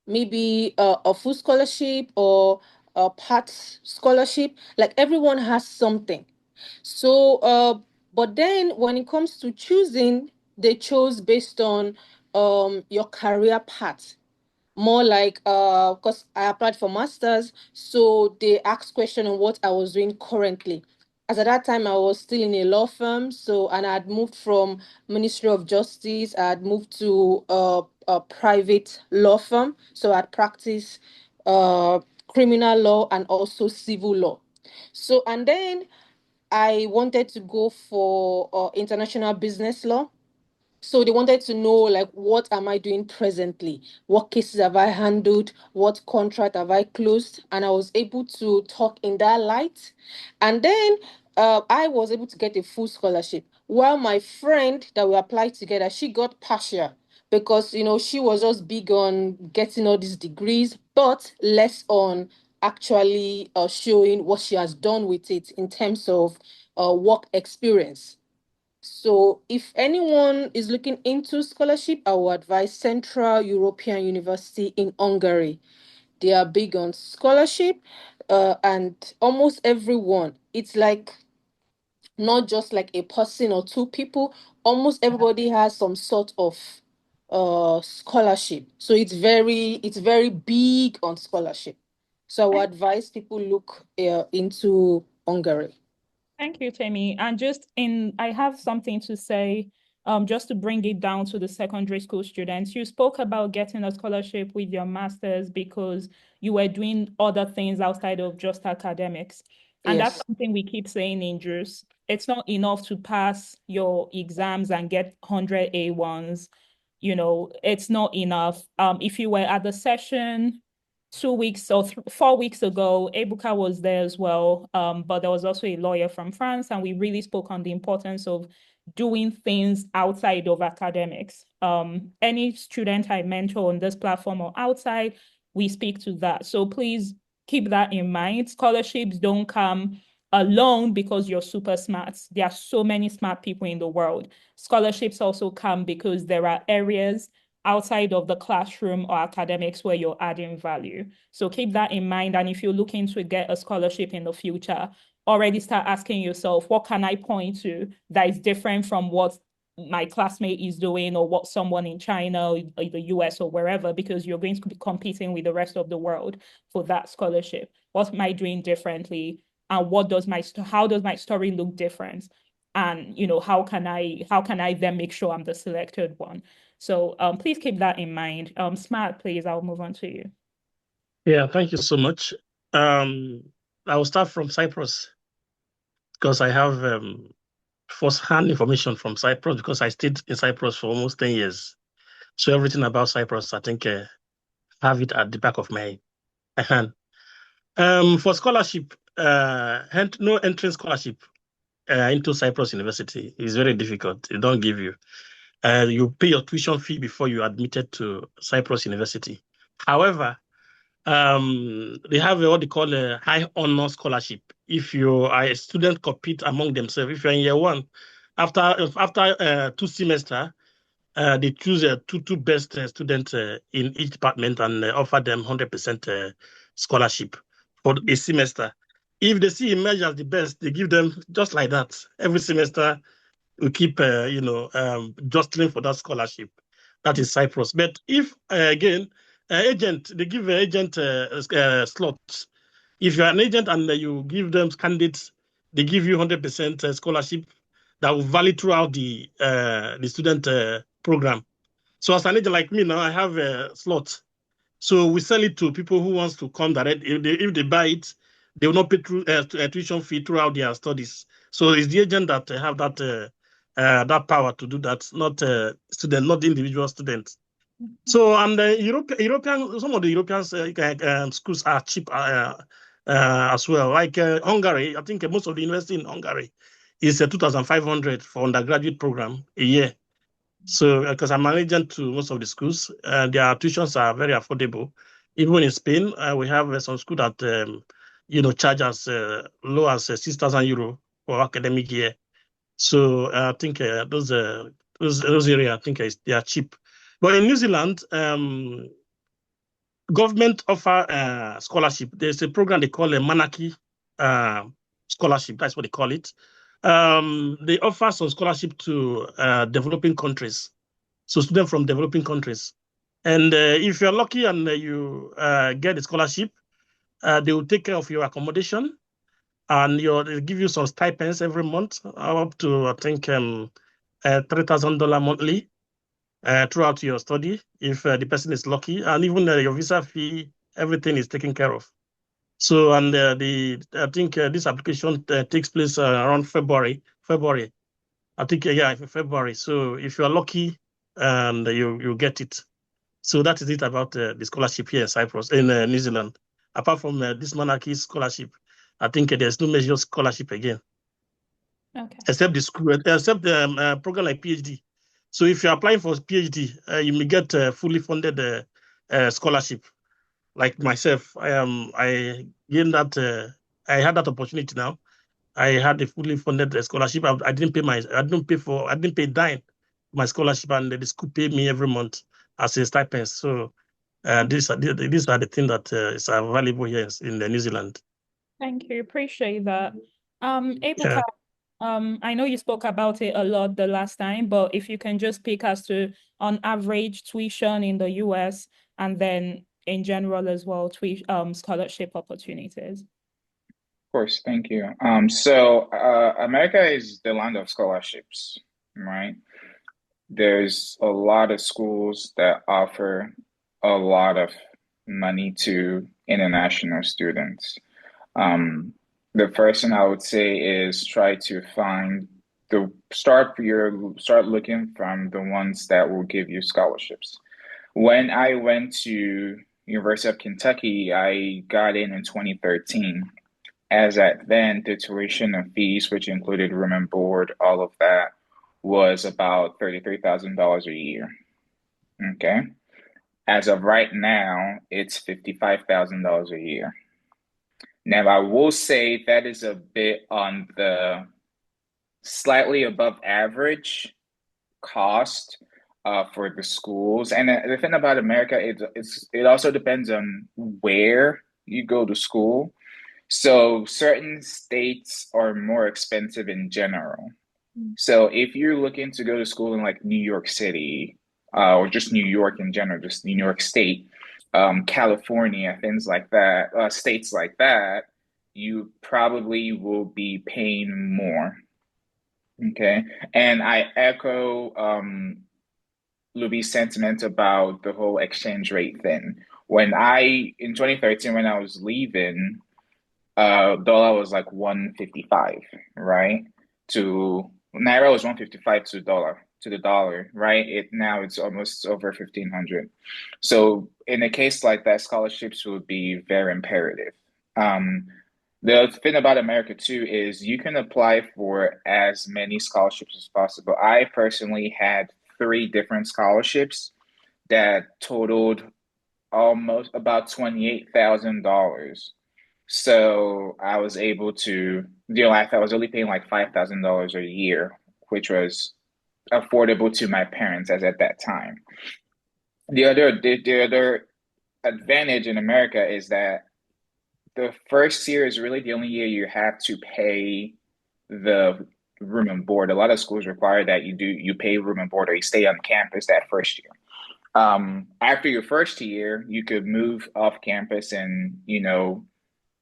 maybe a full scholarship or a part scholarship. Like everyone has something. So, but then when it comes to choosing, they chose based on your career path. More like because I applied for masters, so they asked question on what I was doing currently. As at that time, I was still in a law firm, and I had moved from Ministry of Justice. I had moved to a private law firm, so I'd practice criminal law and also civil law. So, and then I wanted to go for international business law. So they wanted to know, like, what am I doing presently? What cases have I handled? What contract have I closed? And I was able to talk in that light. And then I was able to get a full scholarship. While my friend that we applied together, she got partial because, she was just big on getting all these degrees, but less on actually showing what she has done with it in terms of work experience. So if anyone is looking into scholarship, I would advise Central European University in Hungary. They are big on scholarship, and almost everyone, it's like not just like a person or two people, almost everybody has some sort of scholarship. So it's very big on scholarship. So I would advise people look into Hungary. Thank you, Temi. And I have something to say, just to bring it down to the secondary school students. You spoke about getting a scholarship with your master's because you were doing other things outside of just academics. And that's Yes. something we keep saying in JuCE. It's not enough to pass your exams and get 100 A1s. It's not enough. If you were at the session 2 weeks or 4 weeks ago, Ebuka was there as well. But there was also a lawyer from France, and we really spoke on the importance of doing things outside of academics. Any student I mentor on this platform or outside, we speak to that. So please keep that in mind. Scholarships don't come alone because you're super smart. There are so many smart people in the world. Scholarships also come because there are areas outside of the classroom or academics where you're adding value. So keep that in mind. And if you're looking to get a scholarship in the future, already start asking yourself, what can I point to that is different from what my classmate is doing or what someone in China or the US or wherever, because you're going to be competing with the rest of the world for that scholarship. What am I doing differently? And how does my story look different? And how can I then make sure I'm the selected one? So please keep that in mind. Smart, please, I'll move on to you. Yeah, thank you so much. I will start from Cyprus because I have first-hand information from Cyprus because I stayed in Cyprus for almost 10 years. So everything about Cyprus, I think, have it at the back of my hand. For scholarship, no entry scholarship into Cyprus University is very difficult. They don't give you. You pay your tuition fee before you are admitted to Cyprus University. However, they have what they call a high honor scholarship. If you are a student compete among themselves, if you're in year one, after 2 semesters, they choose two best students in each department and offer them 100% scholarship for a semester. If they see emerge as the best, they give them just like that. Every semester, we keep, jostling for that scholarship. That is Cyprus. But if, again, agent, they give agent slots. If you're an agent and you give them candidates, they give you 100% scholarship that will valid throughout the student program. So as an agent like me now, I have a slot. So we sell it to people who wants to come direct. If they buy it, they will not pay tuition fee throughout their studies. So it's the agent that have that power to do that, not student, not the individual students. So and European, some of the European schools are cheap as well. Like Hungary, I think most of the university in Hungary is 2,500 for undergraduate program a year. So because I'm an agent to most of the schools, their tuitions are very affordable. Even in Spain, we have some school that charge as low as 6,000 euro for academic year. So I think those areas, I think they are cheap. But in New Zealand, government offer scholarship. There's a program they call a Manaki scholarship. That's what they call it. They offer some scholarship to developing countries. So students from developing countries. And if you're lucky and you get a scholarship, they will take care of your accommodation and they give you some stipends every month, up to, I think, $3,000 monthly throughout your study, if the person is lucky. And even your visa fee, everything is taken care of. So, and I think this application takes place around February. I think, yeah, in February. So if you are lucky, and you get it. So that is it about the scholarship here in Cyprus, in New Zealand. Apart from this monarchy scholarship, I think there's no major scholarship again, Okay. except the school, except the program like PhD. So if you're applying for PhD, you may get fully funded scholarship. Like myself, I gained that. I had that opportunity now. I had a fully funded scholarship. I didn't pay I didn't pay a dime for my scholarship, and the school paid me every month as a stipend. So these are the things that is valuable here in New Zealand. Thank you. Appreciate that. Ebuka, Yeah. I know you spoke about it a lot the last time, but if you can just speak as to on average tuition in the US and then in general as well, scholarship opportunities. Of course, thank you. So America is the land of scholarships, right? There's a lot of schools that offer a lot of money to international students. The first thing I would say is try to find start looking from the ones that will give you scholarships. When I went to University of Kentucky, I got in 2013. As at then, the tuition and fees, which included room and board, all of that, was about $33,000 a year. Okay. As of right now, it's $55,000 a year. Now, I will say that is a bit on the slightly above average cost for the schools. And the thing about America is it also depends on where you go to school. So certain states are more expensive in general. So if you're looking to go to school in like New York City, or just New York in general, just New York State, California, things like that, states like that, you probably will be paying more. Okay. And I echo Luby's sentiment about the whole exchange rate thing. In 2013, when I was leaving, dollar was like 155, right? To Naira was 155 to the dollar, right? It's almost over 1,500. So in a case like that, scholarships would be very imperative. Um, the thing about America too is you can apply for as many scholarships as possible. I personally had three different scholarships that totaled almost about $28,000. So I was able to deal. I was only paying like $5,000 a year, which was affordable to my parents as at that time. The other advantage in America is that the first year is really the only year you have to pay the room and board. A lot of schools require that you pay room and board or you stay on campus that first year. After your first year, you could move off campus and,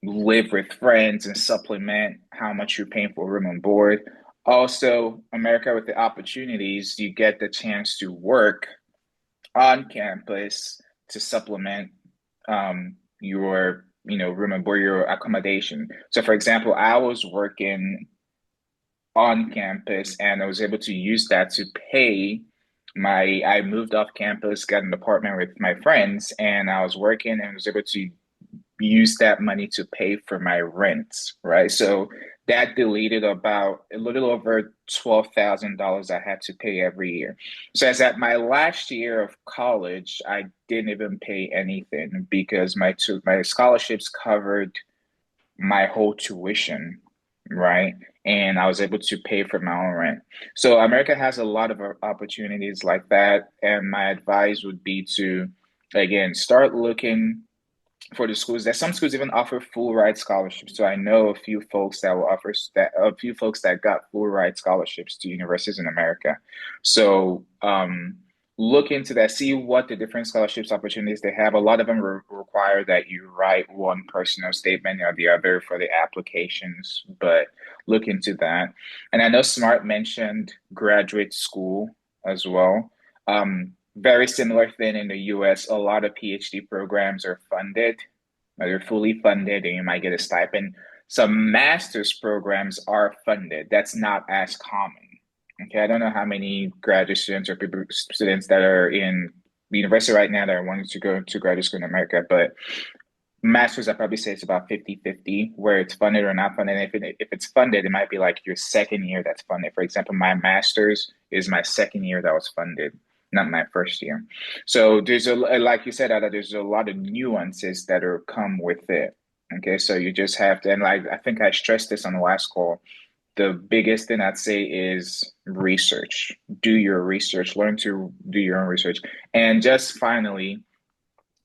live with friends and supplement how much you're paying for room and board. Also, America with the opportunities, you get the chance to work on campus to supplement your room and board, your accommodation. So for example, I was working on campus and I was able to use that to pay I moved off campus, got an apartment with my friends, and I was working and was able to use that money to pay for my rent, right? So that deleted about a little over $12,000 I had to pay every year. So as at my last year of college, I didn't even pay anything because my scholarships covered my whole tuition, right? And I was able to pay for my own rent. So America has a lot of opportunities like that. And my advice would be to, again, start looking for the schools. That some schools even offer full ride scholarships. So I know a few folks that will offer that a few folks that got full ride scholarships to universities in America. So look into that, see what the different scholarships opportunities they have. A lot of them require that you write one personal statement or the other for the applications, but look into that. And I know Smart mentioned graduate school as well. Very similar thing in the US. A lot of PhD programs are funded, they're fully funded, and you might get a stipend. Some master's programs are funded. That's not as common. Okay, I don't know how many graduate students or students that are in the university right now that are wanting to go to graduate school in America, but master's, I probably say it's about 50-50, where it's funded or not funded. If it's funded, it might be like your second year that's funded. For example, my master's is my second year that was funded, not my first year. So there's like you said, Ada, there's a lot of nuances that are come with it. Okay, so you just have to, and like I think I stressed this on the last call, the biggest thing I'd say is research. Do your research, learn to do your own research. And just finally,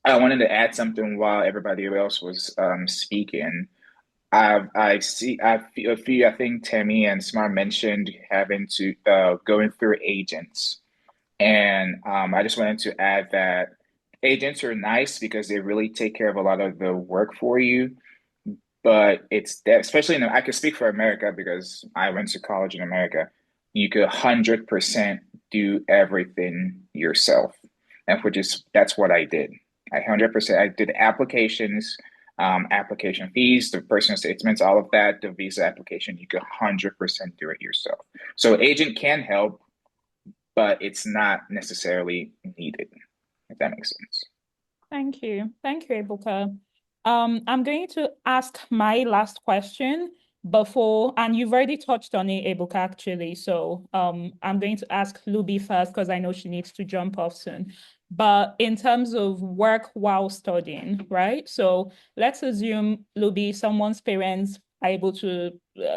I wanted to add something while everybody else was speaking. A few, I think Tammy and Smart mentioned having to going through agents. And I just wanted to add that agents are nice because they really take care of a lot of the work for you. But it's that, especially I could speak for America because I went to college in America. You could 100% do everything yourself. And that's what I did. I 100%, I did applications, application fees, the personal statements, all of that, the visa application, you could 100% do it yourself. So agent can help, but it's not necessarily needed, if that makes sense. Thank you. Thank you, Ebuka. I'm going to ask my last question before, and you've already touched on it, Ebuka, actually. So I'm going to ask Luby first because I know she needs to jump off soon. But in terms of work while studying, right? So let's assume, Luby, someone's parents are able to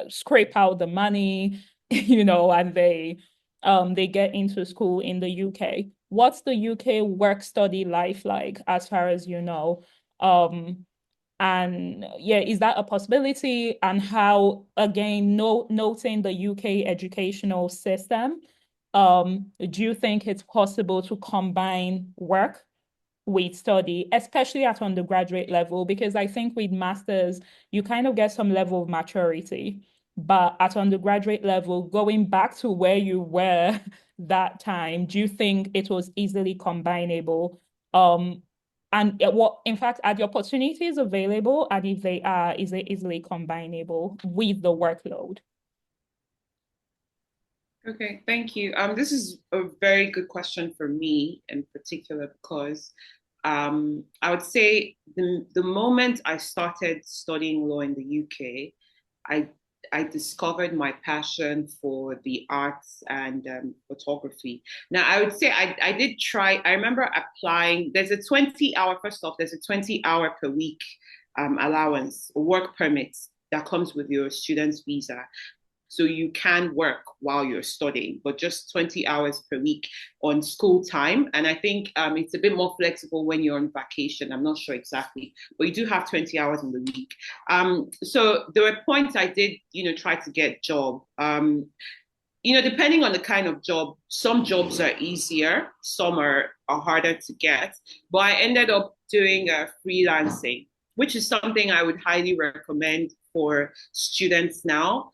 scrape out the money, and they get into school in the UK. What's the UK work study life like, as far as you know? And yeah, is that a possibility? And how, again, noting the UK educational system, do you think it's possible to combine work with study, especially at undergraduate level? Because I think with masters, you kind of get some level of maturity. But at undergraduate level, going back to where you were that time, do you think it was easily combinable? And in fact, are the opportunities available? And if they are, is it easily combinable with the workload? Okay, thank you. This is a very good question for me in particular because I would say the moment I started studying law in the UK, I I discovered my passion for the arts and photography. Now, I would say I did try, I remember applying, there's a 20-hour, first off, there's a 20-hour per week allowance, work permits that comes with your student's visa. So you can work while you're studying, but just 20 hours per week on school time. And I think it's a bit more flexible when you're on vacation. I'm not sure exactly, but you do have 20 hours in the week. So there were points I did, try to get job. Depending on the kind of job, some jobs are easier, some are harder to get. But I ended up doing freelancing, which is something I would highly recommend for students now.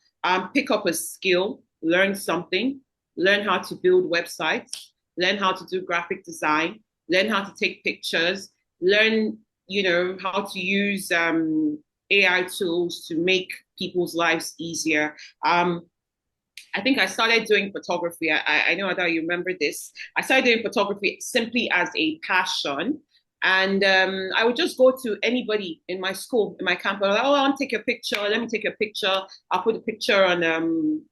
Pick up a skill, learn something, learn how to build websites, learn how to do graphic design, learn how to take pictures, learn, how to use AI tools to make people's lives easier. I think I started doing photography. I know that you remember this. I started doing photography simply as a passion. And I would just go to anybody in my school, in my campus. Like, oh, I want to take a picture. Let me take a picture. I'll put a picture on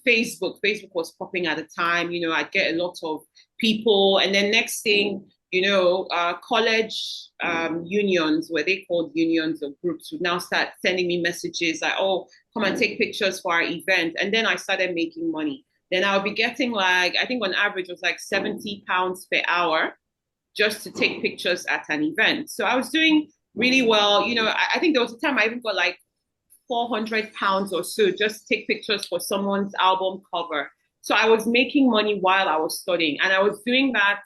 Facebook. Facebook was popping at the time. I'd get a lot of people. And then next thing, college unions, where they called unions or groups, would now start sending me messages like, oh, come and take pictures for our event. And then I started making money. Then I'll be getting I think on average it was like £70 per hour just to take pictures at an event. So I was doing really well. I think there was a time I even got like £400 or so just to take pictures for someone's album cover. So I was making money while I was studying, and I was doing that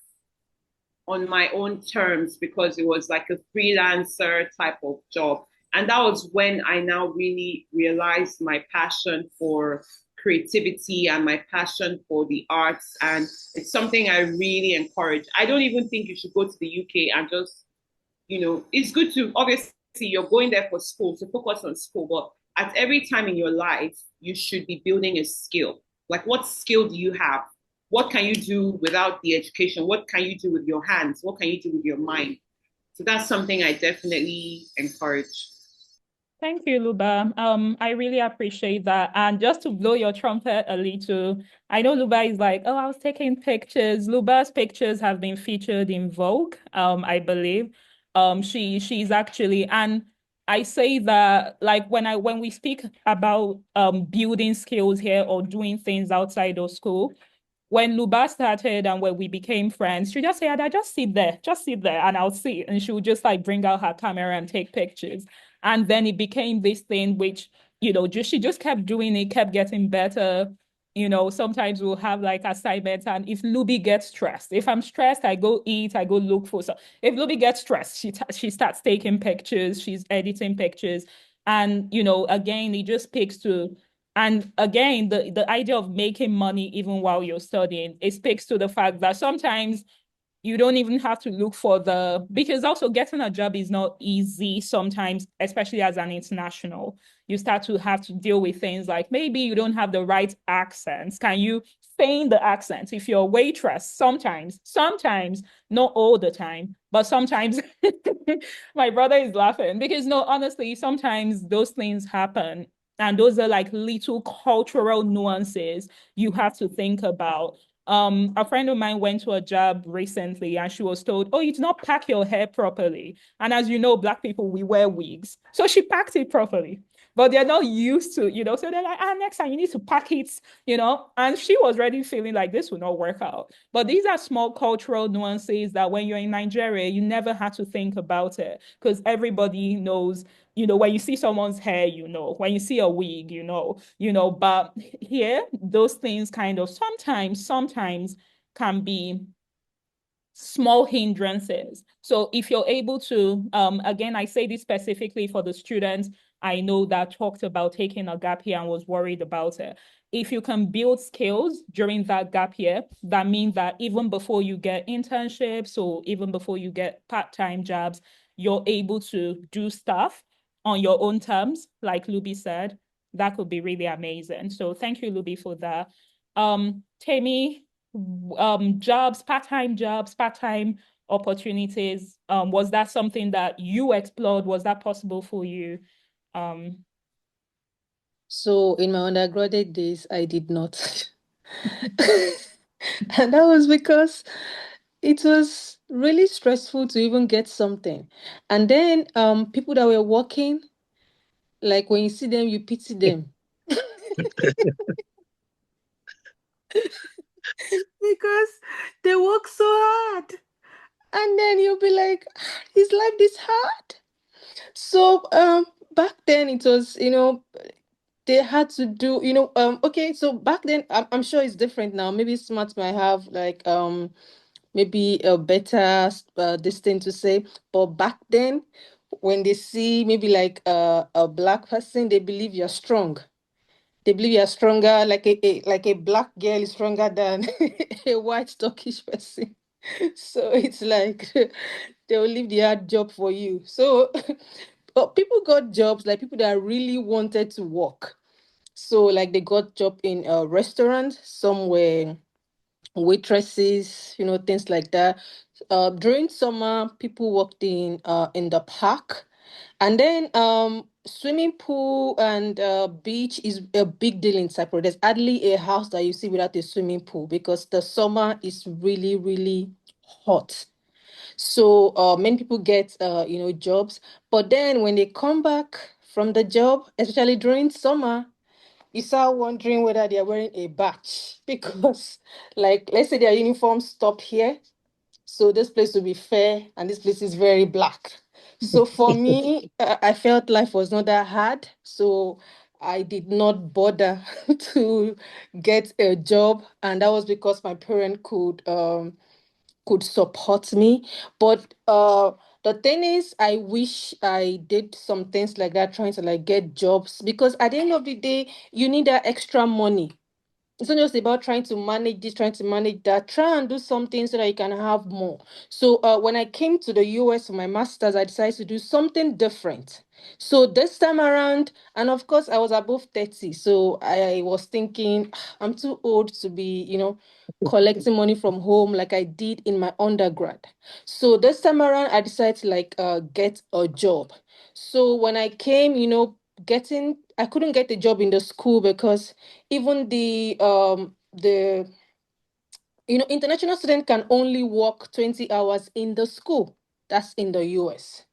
on my own terms because it was like a freelancer type of job. And that was when I now really realized my passion for creativity and my passion for the arts. And it's something I really encourage. I don't even think you should go to the UK and just, it's good to, obviously, you're going there for school, to focus on school, but at every time in your life, you should be building a skill. Like, what skill do you have? What can you do without the education? What can you do with your hands? What can you do with your mind? So that's something I definitely encourage. Thank you, Luba. I really appreciate that. And just to blow your trumpet a little, I know Luba is like, oh, I was taking pictures. Luba's pictures have been featured in Vogue, I believe. She's actually, and I say that like when we speak about building skills here or doing things outside of school, when Luba started and when we became friends, she just said, I just sit there and I'll see. And she would just like bring out her camera and take pictures. And then it became this thing which, she just kept doing it, kept getting better. Sometimes we'll have like assignments. And if Luby gets stressed, if I'm stressed, I go eat, I go look for some. If Luby gets stressed, she starts taking pictures, she's editing pictures. And, again, it just speaks to and again, the idea of making money even while you're studying, it speaks to the fact that sometimes you don't even have to look for because also getting a job is not easy sometimes, especially as an international. You start to have to deal with things like maybe you don't have the right accents. Can you feign the accent? If you're a waitress, sometimes, not all the time, but sometimes my brother is laughing because no, honestly, sometimes those things happen. And those are like little cultural nuances you have to think about. A friend of mine went to a job recently and she was told, oh, you did not pack your hair properly. And as you know, Black people, we wear wigs. So she packed it properly, but they're not used to, so they're like, next time you need to pack it, and she was already feeling like this will not work out. But these are small cultural nuances that when you're in Nigeria, you never had to think about it because everybody knows, when you see someone's hair, when you see a wig, but here, those things kind of sometimes can be small hindrances. So if you're able to, again, I say this specifically for the students I know that talked about taking a gap year and was worried about it. If you can build skills during that gap year, that means that even before you get internships or even before you get part-time jobs, you're able to do stuff on your own terms, like Luby said. That could be really amazing. So thank you, Luby, for that. Temi, part-time opportunities, was that something that you explored? Was that possible for you? So in my undergraduate days, I did not. And that was because it was really stressful to even get something. And then people that were working, like when you see them, you pity them. Because they work so hard. And then you'll be like, is life this hard? So back then it was, they had to do, okay, so back then I'm sure it's different now. Maybe smart might have like maybe a better this thing to say. But back then, when they see maybe like a Black person, they believe you're strong. They believe you're stronger, like a Black girl is stronger than a white Turkish person. So it's like they will leave the hard job for you. So but people got jobs, like people that really wanted to work. So like they got job in a restaurant, somewhere waitresses, things like that. During summer, people worked in the park, and then swimming pool and beach is a big deal in Cyprus. There's hardly a house that you see without a swimming pool because the summer is really, really hot. So many people get jobs, but then when they come back from the job, especially during summer, you start wondering whether they're wearing a badge because, like, let's say their uniform stopped here, so this place will be fair, and this place is very black. So for me, I felt life was not that hard, so I did not bother to get a job, and that was because my parent could support me. But the thing is, I wish I did some things like that, trying to like get jobs, because at the end of the day, you need that extra money. it's not just about trying to manage this, trying to manage that. Try and do something so that you can have more. So when I came to the US for my master's, I decided to do something different. So this time around, and of course, I was above 30. So I was thinking, "Ah, I'm too old to be, collecting money from home like I did in my undergrad." So this time around, I decided to get a job. So when I came, I couldn't get a job in the school because even the international student can only work 20 hours in the school. That's in the US.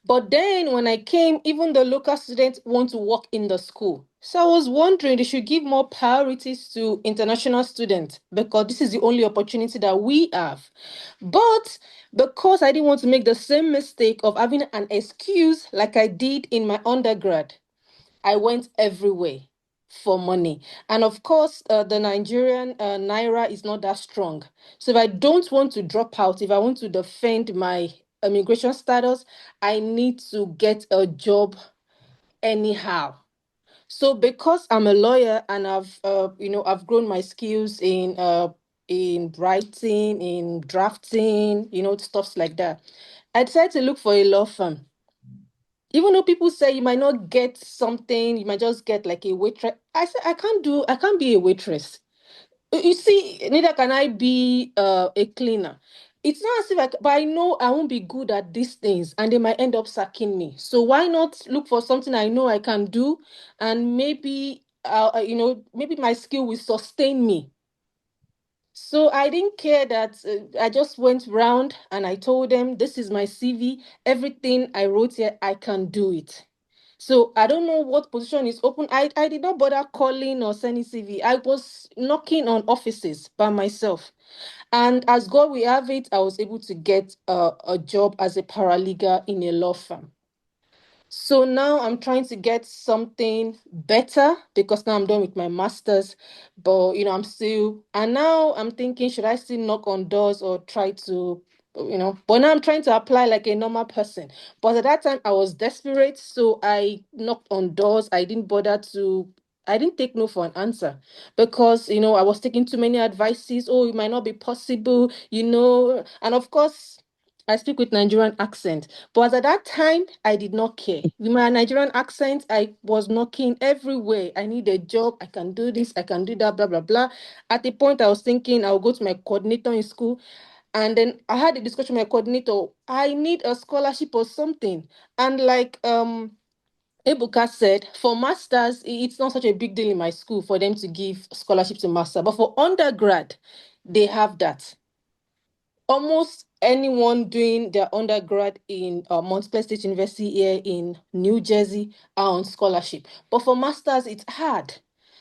But then when I came, even the local students want to work in the school. So I was wondering they should give more priorities to international students because this is the only opportunity that we have. But because I didn't want to make the same mistake of having an excuse like I did in my undergrad, I went everywhere for money. And of course, the Nigerian naira is not that strong. So if I don't want to drop out, if I want to defend my immigration status, I need to get a job anyhow. So because I'm a lawyer and I've grown my skills in writing, in drafting, stuffs like that, I decided to look for a law firm. Even though people say you might not get something, you might just get like a waitress. I said I can't be a waitress. You see, neither can I be a cleaner. It's not as if but I know I won't be good at these things and they might end up sacking me. So why not look for something I know I can do, and maybe maybe my skill will sustain me. So I didn't care that I just went round and I told them, this is my CV. Everything I wrote here, I can do it. So I don't know what position is open. I did not bother calling or sending CV. I was knocking on offices by myself. And as God will have it, I was able to get a job as a paralegal in a law firm. So now I'm trying to get something better because now I'm done with my master's, but I'm still, and now I'm thinking, should I still knock on doors or try to, but now I'm trying to apply like a normal person. But at that time I was desperate, so I knocked on doors. I didn't take no for an answer because, I was taking too many advices. Oh, it might not be possible, and of course, I speak with Nigerian accent. But at that time, I did not care. With my Nigerian accent, I was knocking everywhere. I need a job. I can do this. I can do that, blah, blah, blah. At the point, I was thinking I'll go to my coordinator in school. And then I had a discussion with my coordinator. I need a scholarship or something. And like Ebuka said, for masters, it's not such a big deal in my school for them to give scholarships to master. But for undergrad, they have that. Almost anyone doing their undergrad in Montclair State University here in New Jersey are on scholarship. But for masters, it's hard.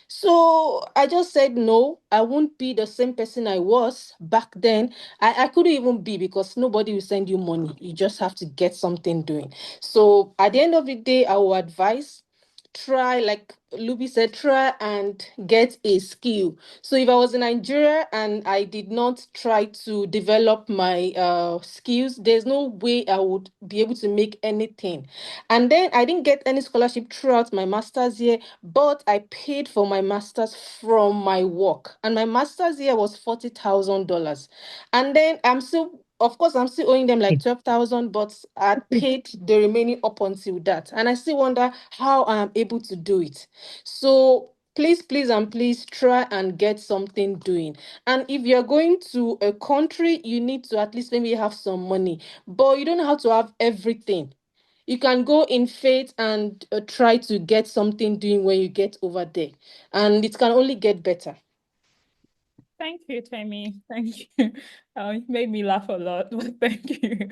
So I just said no, I won't be the same person I was back then. I couldn't even be because nobody will send you money. You just have to get something doing. So at the end of the day, I will advise try, like Luby said, try and get a skill. So if I was in Nigeria and I did not try to develop my skills, there's no way I would be able to make anything. And then I didn't get any scholarship throughout my master's year, but I paid for my master's from my work. And my master's year was $40,000. And then of course, I'm still owing them like 12,000, but I paid the remaining up until that. And I still wonder how I am able to do it. So please, please, and please try and get something doing. And if you're going to a country, you need to at least maybe have some money, but you don't have to have everything. You can go in faith and try to get something doing when you get over there. And it can only get better. Thank you, Temi. Thank you. You made me laugh a lot, but thank you.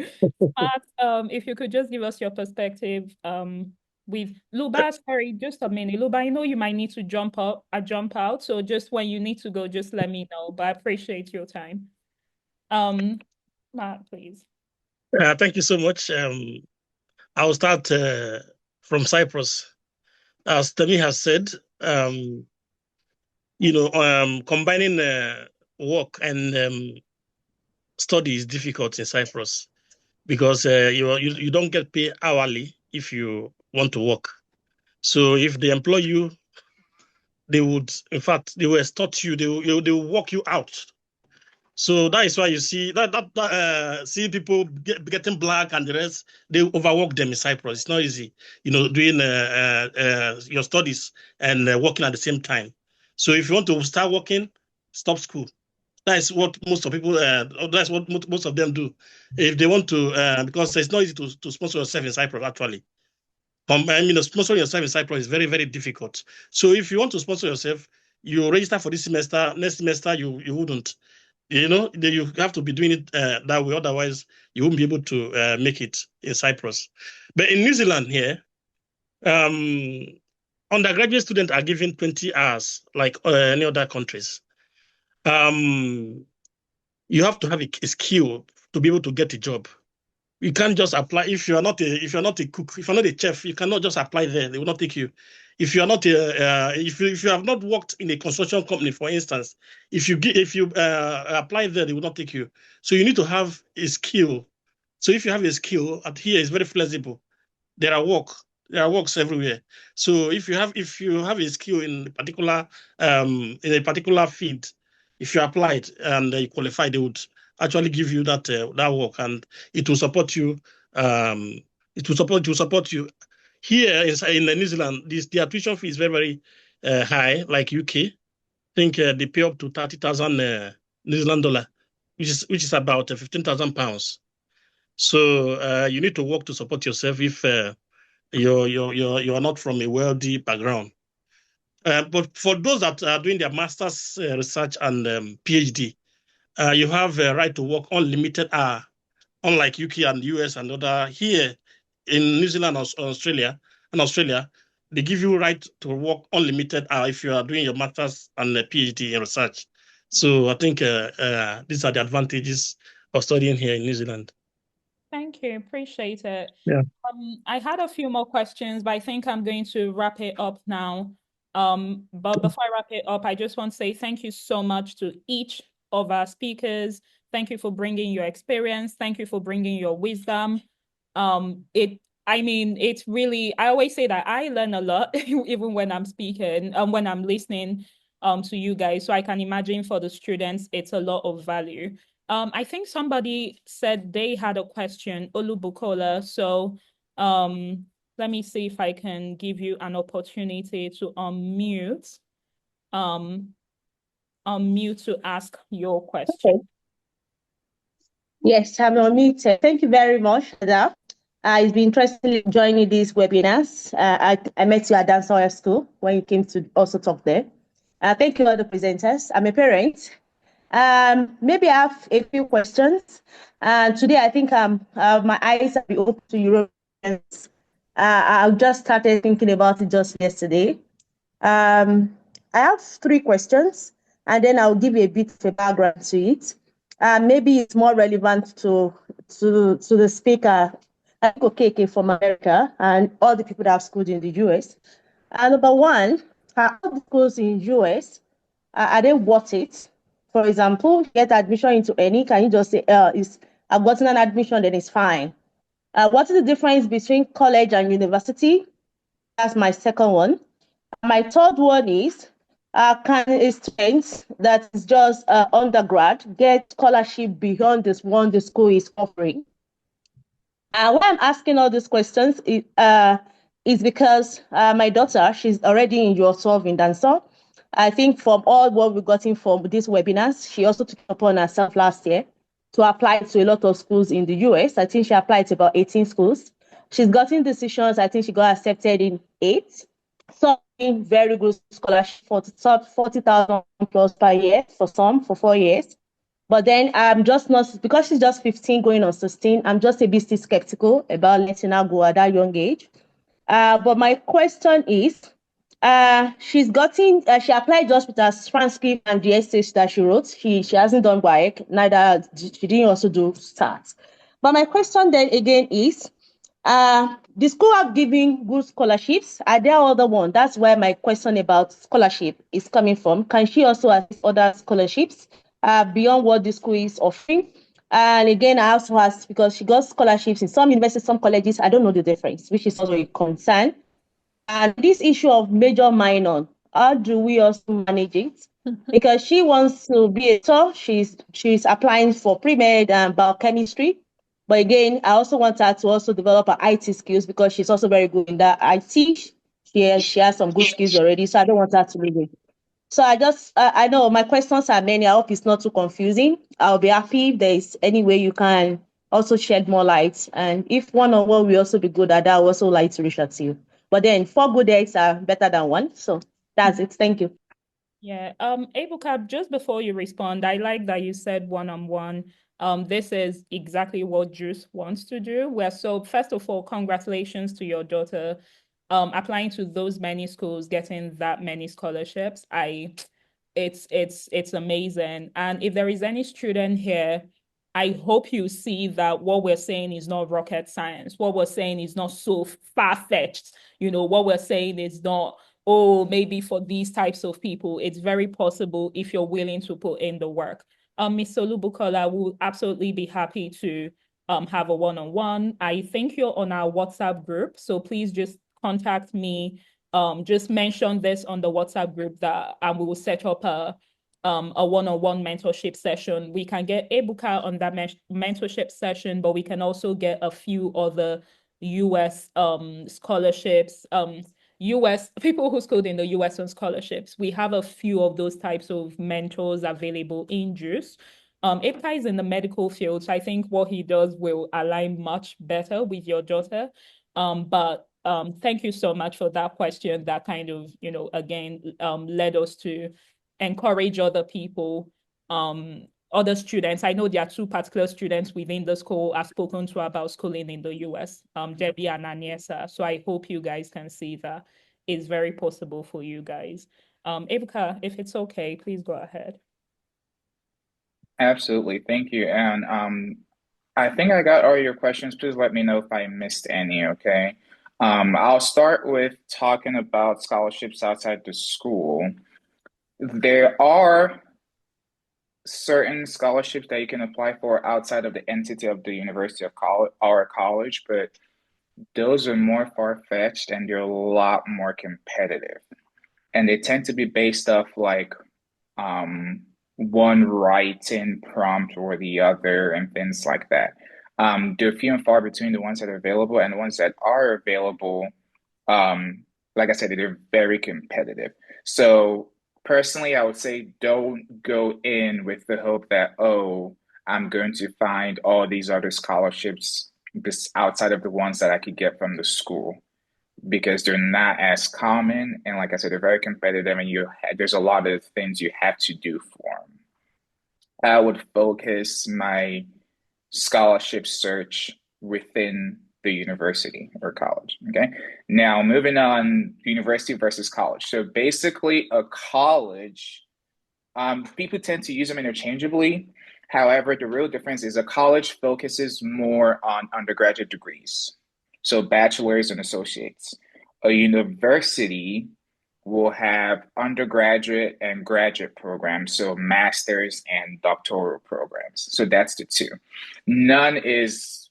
If you could just give us your perspective, with Luba, sorry, just a minute. Luba, I know you might need to jump out. So just when you need to go, just let me know. But I appreciate your time. Matt, please. Thank you so much. I'll start from Cyprus. As Temi has said, combining work and study is difficult in Cyprus because you don't get paid hourly if you want to work. So if they employ you, they would, in fact, they will extort you. They will walk you out. So that is why you see see people getting black and the rest. They overwork them in Cyprus. It's not easy, doing your studies and working at the same time. So if you want to start working, stop school. That is what most of people. That's what most of them do. If they want to, because it's not easy to sponsor yourself in Cyprus. Actually, sponsoring yourself in Cyprus is very, very difficult. So if you want to sponsor yourself, you register for this semester. Next semester, you wouldn't. You have to be doing it that way. Otherwise, you won't be able to make it in Cyprus. But in New Zealand here, undergraduate students are given 20 hours like any other countries. You have to have a skill to be able to get a job. You can't just apply if you're not a cook, if you're not a chef, you cannot just apply there. They will not take you. If you are not if you have not worked in a construction company, for instance, if you apply there, they will not take you. So you need to have a skill. So if you have a skill, at here it's very flexible. There are works everywhere. So if you have a skill in a particular field, if you apply it and you qualify, they would actually give you that work, and it will support you. It will support you. Here in New Zealand, the tuition fee is very, very high, like UK. I think they pay up to 30,000 New Zealand dollar, which is about 15,000 pounds. So you need to work to support yourself if you are not from a wealthy background. But for those that are doing their master's research and PhD, you have a right to work unlimited hour, unlike UK and US and other. Here in New Zealand or Australia, they give you right to work unlimited hour if you are doing your master's and PhD in research. So I think these are the advantages of studying here in New Zealand. Thank you. Appreciate it. Yeah. I had a few more questions, but I think I'm going to wrap it up now. But before I wrap it up, I just want to say thank you so much to each of our speakers. Thank you for bringing your experience. Thank you for bringing your wisdom. It's really, I always say that I learn a lot, even when I'm speaking, when I'm listening to you guys. So I can imagine for the students, it's a lot of value. I think somebody said they had a question, Olubukola. So let me see if I can give you an opportunity to unmute to ask your question. Okay. Yes, I'm unmuted. Thank you very much for that. It's been interesting joining these webinars. I met you at Dance Hall School when you came to also talk there. Thank you all the presenters. I'm a parent. Maybe I have a few questions. Today, I think my eyes have been open to Europeans. I just started thinking about it just yesterday. I have 3 questions, and then I'll give you a bit of a background to it. Maybe it's more relevant to the speaker, Okeke from America, and all the people that have schooled in the US. Number 1, are all the schools in US, are they worth it? For example, get admission into any, can you just say, I've gotten an admission, then it's fine. What is the difference between college and university? That's my second one. My third one is, can a student that is just undergrad get scholarship beyond this one the school is offering? Why I'm asking all these questions is because my daughter, she's already in year 12 in dancer. I think from all what we've gotten from these webinars, she also took it upon herself last year to apply to a lot of schools in the US. I think she applied to about 18 schools. She's gotten decisions. I think she got accepted in 8. Some very good scholarship, 40,000 plus per year for some, for 4 years. But then I'm just not, because she's just 15 going on 16, I'm just a bit skeptical about letting her go at that young age. But my question is, she applied just with her transcript and the essays that she wrote. She hasn't done WAEC, neither she didn't also do STAT. But my question then again is, the school are giving good scholarships. Are there other ones? That's where my question about scholarship is coming from. Can she also assist other scholarships beyond what the school is offering? And again, I also ask because she got scholarships in some universities, some colleges. I don't know the difference, which is also a concern. And this issue of major minor, how do we also manage it? Because she wants to be a doctor, she's applying for pre-med and biochemistry. But again, I also want her to also develop her IT skills because she's also very good in that IT. She has some good skills already, so I don't want her to lose it. So I know my questions are many. I hope it's not too confusing. I'll be happy if there's any way you can also shed more light. And if one-on-one will also be good at that, I would also like to reach out to you. But then 4 good eggs are better than one. So that's it. Thank you. Yeah. Ebuka, just before you respond, I like that you said one-on-one. This is exactly what JuCE wants to do. So first of all, congratulations to your daughter applying to those many schools, getting that many scholarships. It's amazing. And if there is any student here, I hope you see that what we're saying is not rocket science. What we're saying is not so far-fetched. What we're saying is not, oh, maybe for these types of people. It's very possible if you're willing to put in the work. Ms. Solubukola will absolutely be happy to have a one-on-one. I think you're on our WhatsApp group, so please just contact me. Just mention this on the WhatsApp group that we will set up a one-on-one mentorship session. We can get Ebuka on that mentorship session, but we can also get a few other US scholarships, US people who schooled in the US on scholarships. We have a few of those types of mentors available in JuCE. Ebuka is in the medical field, so I think what he does will align much better with your daughter. But thank you so much for that question that kind of, again, led us to encourage other people, other students. I know there are two particular students within the school I've spoken to about schooling in the US, Debbie and Aniesa. So I hope you guys can see that it's very possible for you guys. Ebuka, if it's okay, please go ahead. Absolutely. Thank you. And I think I got all your questions. Please let me know if I missed any, okay? I'll start with talking about scholarships outside the school. There are certain scholarships that you can apply for outside of the entity of the university of college, but those are more far-fetched and they're a lot more competitive. And they tend to be based off like one writing prompt or the other and things like that. They're few and far between the ones that are available, and the ones that are available, like I said, they're very competitive. So personally, I would say don't go in with the hope that, oh, I'm going to find all these other scholarships outside of the ones that I could get from the school, because they're not as common. And like I said, they're very competitive, and there's a lot of things you have to do for them. I would focus my scholarship search within the university or college. Okay. Now, moving on, university versus college. So basically, a college, people tend to use them interchangeably. However, the real difference is a college focuses more on undergraduate degrees, so bachelor's and associates. A university will have undergraduate and graduate programs, so master's and doctoral programs. So that's the two. None is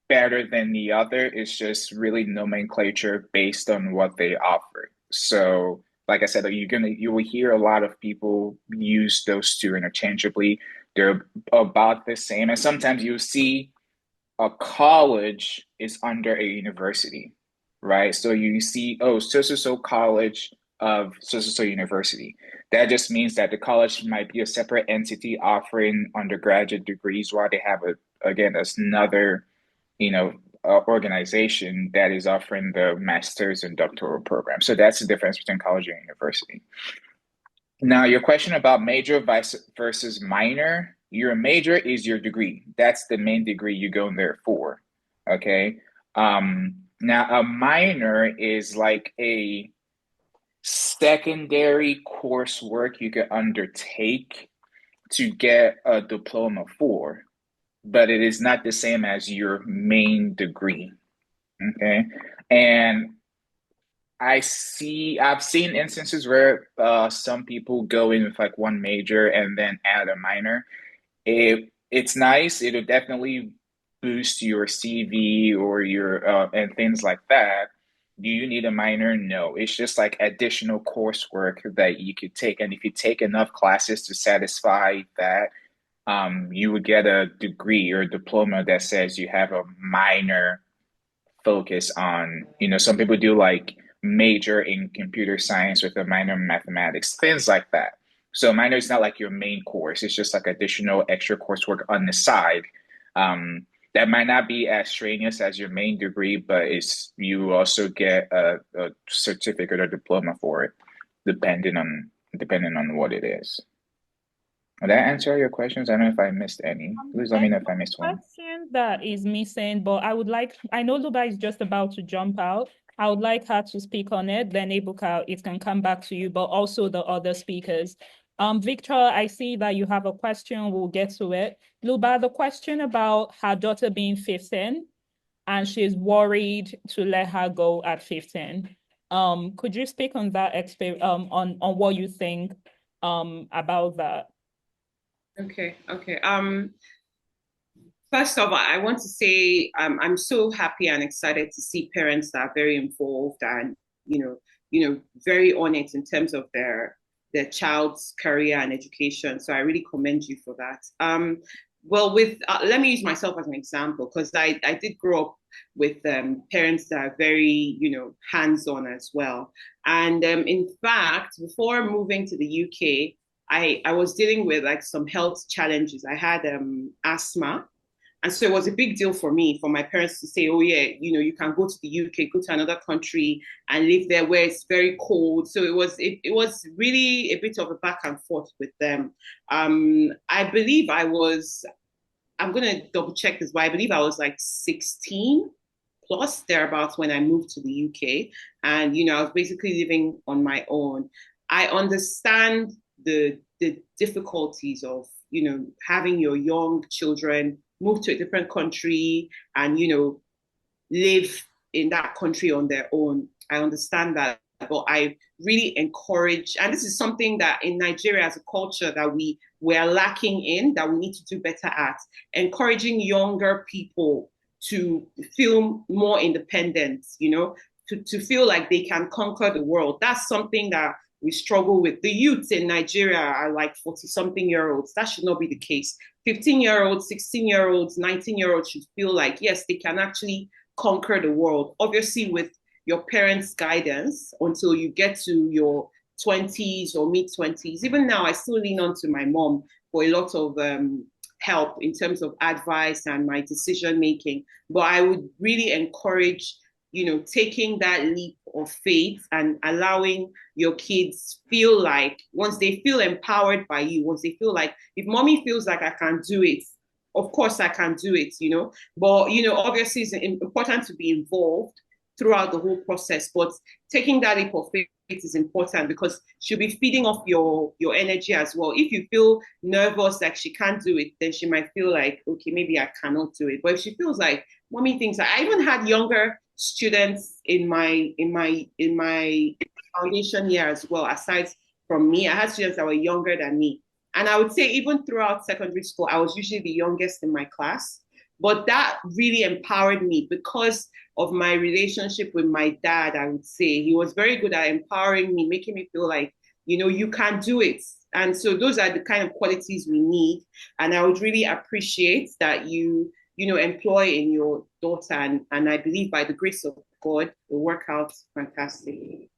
better than the other. It's just really nomenclature based on what they offer. So, like I said, you will hear a lot of people use those two interchangeably. They're about the same, and sometimes you'll see a college is under a university, right? So you see, oh, so college of so university. That just means that the college might be a separate entity offering undergraduate degrees, while they have another, organization that is offering the master's and doctoral program. So that's the difference between college and university. Now, your question about major versus minor, your major is your degree. That's the main degree you go in there for, okay? Now, a minor is like a secondary coursework you can undertake to get a diploma for, but it is not the same as your main degree, okay? And I've seen instances where some people go in with like one major and then add a minor. It's nice. It'll definitely boost your CV or your and things like that. Do you need a minor? No. It's just like additional coursework that you could take. And if you take enough classes to satisfy that, you would get a degree or a diploma that says you have a minor focus on, some people do like major in computer science with a minor in mathematics, things like that. So minor is not like your main course. It's just like additional extra coursework on the side. That might not be as strenuous as your main degree, but you also get a certificate or diploma for it, depending on what it is. Did that answer your questions? I don't know if I missed any. Please let me know if I missed one. Question that is missing, but I know Luba is just about to jump out. I would like her to speak on it, then Ebuka, it can come back to you, but also the other speakers. Victor, I see that you have a question. We'll get to it. Luba, the question about her daughter being 15 and she's worried to let her go at 15. Could you speak on that on what you think about that? Okay. First of all, I want to say I'm so happy and excited to see parents that are very involved and very on it in terms of their child's career and education. So I really commend you for that. Well, let me use myself as an example because I did grow up with parents that are very hands-on as well. And in fact, before moving to the UK, I was dealing with like some health challenges. I had asthma. And so it was a big deal for me, for my parents to say, oh yeah, you can go to the UK, go to another country and live there where it's very cold. So it was really a bit of a back and forth with them. I believe I'm going to double check this, but I believe I was like 16 plus thereabouts when I moved to the UK. And, I was basically living on my own. I understand the difficulties of, having your young children move to a different country and, live in that country on their own. I understand that. But I really encourage, and this is something that in Nigeria as a culture that we're lacking in, that we need to do better at, encouraging younger people to feel more independent, to feel like they can conquer the world. That's something that we struggle with. The youths in Nigeria are like 40-something-year-olds. That should not be the case. 15-year-olds, 16-year-olds, 19-year-olds should feel like, yes, they can actually conquer the world. Obviously, with your parents' guidance until you get to your 20s or mid-20s. Even now, I still lean on to my mom for a lot of help in terms of advice and my decision making. But I would really encourage taking that leap of faith and allowing your kids feel like, once they feel empowered by you, once they feel like, if mommy feels like I can do it, of course I can do it, But, obviously it's important to be involved throughout the whole process, but taking that leap of faith is important because she'll be feeding off your energy as well. If you feel nervous like she can't do it, then she might feel like, okay, maybe I cannot do it. But if she feels like, mommy thinks, I even had younger students in my foundation year as well, aside from me. I had students that were younger than me. And I would say even throughout secondary school, I was usually the youngest in my class. But that really empowered me because of my relationship with my dad, I would say. He was very good at empowering me, making me feel like, you can do it. And so those are the kind of qualities we need. And I would really appreciate that you employ in your daughter. And I believe by the grace of God, it will work out fantastically.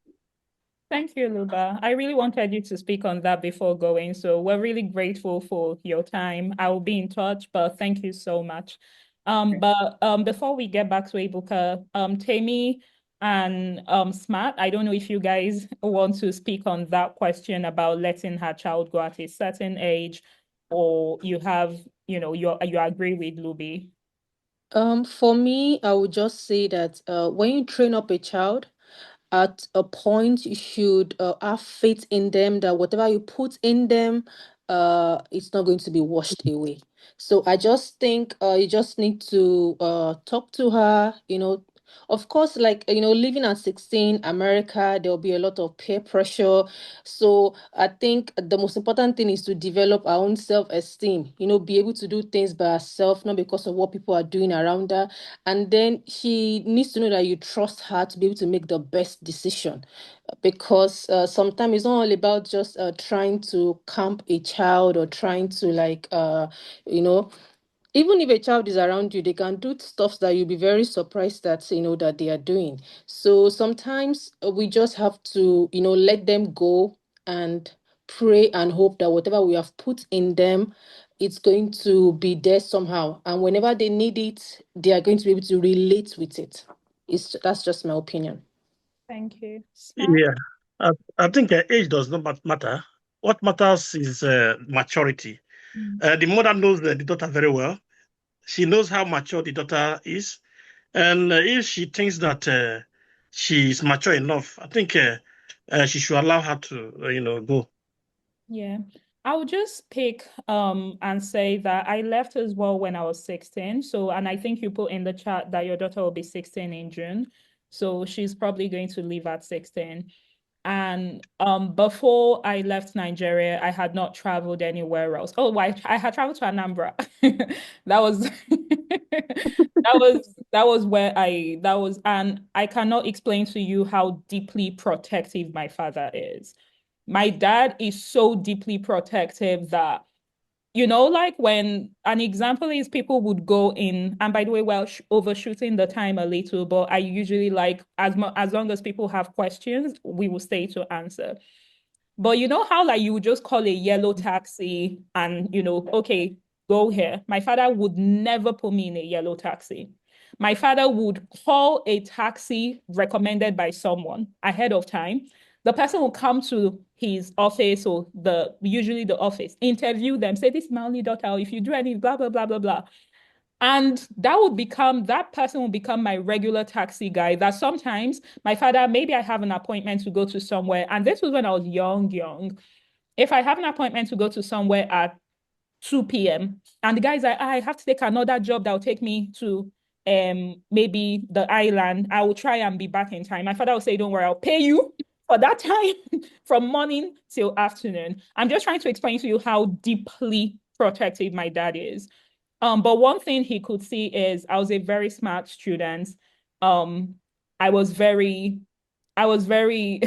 Thank you, Luba. I really wanted you to speak on that before going. So we're really grateful for your time. I will be in touch, but thank you so much. But before we get back to Ebuka, Temi and Smart, I don't know if you guys want to speak on that question about letting her child go at a certain age, or you have, you agree with Luby. For me, I would just say that when you train up a child, at a point you should have faith in them that whatever you put in them, it's not going to be washed away. So I just think you just need to talk to her, Of course, like, living at 16, America, there'll be a lot of peer pressure. So I think the most important thing is to develop our own self-esteem, be able to do things by herself, not because of what people are doing around her. And then she needs to know that you trust her to be able to make the best decision. Because sometimes it's not all about just trying to camp a child or trying to like, you know, even if a child is around you, they can do stuff that you'll be very surprised that that they are doing. So sometimes we just have to let them go and pray and hope that whatever we have put in them, it's going to be there somehow, and whenever they need it, they are going to be able to relate with it. That's just my opinion. Thank you. Smart. Yeah, I think age does not matter. What matters is maturity. The mother knows the daughter very well. She knows how mature the daughter is. And if she thinks that she is mature enough, I think she should allow her to, go. Yeah. I would just pick and say that I left as well when I was 16. So, and I think you put in the chat that your daughter will be 16 in June. So she's probably going to leave at 16. And before I left Nigeria, I had not traveled anywhere else. Oh, I had traveled to Anambra. That was that was, and I cannot explain to you how deeply protective my father is. My dad is so deeply protective that, like when an example is people would go in, and by the way, well, overshooting the time a little, but I usually like as long as people have questions, we will stay to answer. But you know how like you would just call a yellow taxi and okay, go here. My father would never put me in a yellow taxi. My father would call a taxi recommended by someone ahead of time. The person will come to his office or usually the office, interview them, say, this is my only daughter, or if you do any blah blah blah blah blah. And that person will become my regular taxi guy. That sometimes my father, maybe I have an appointment to go to somewhere. And this was when I was young. If I have an appointment to go to somewhere at 2 p.m. and the guy's like, I have to take another job that will take me to maybe the island, I will try and be back in time. My father will say, don't worry, I'll pay you for that time from morning till afternoon. I'm just trying to explain to you how deeply protective my dad is. But one thing he could see is I was a very smart student. Um, I was very, I was very,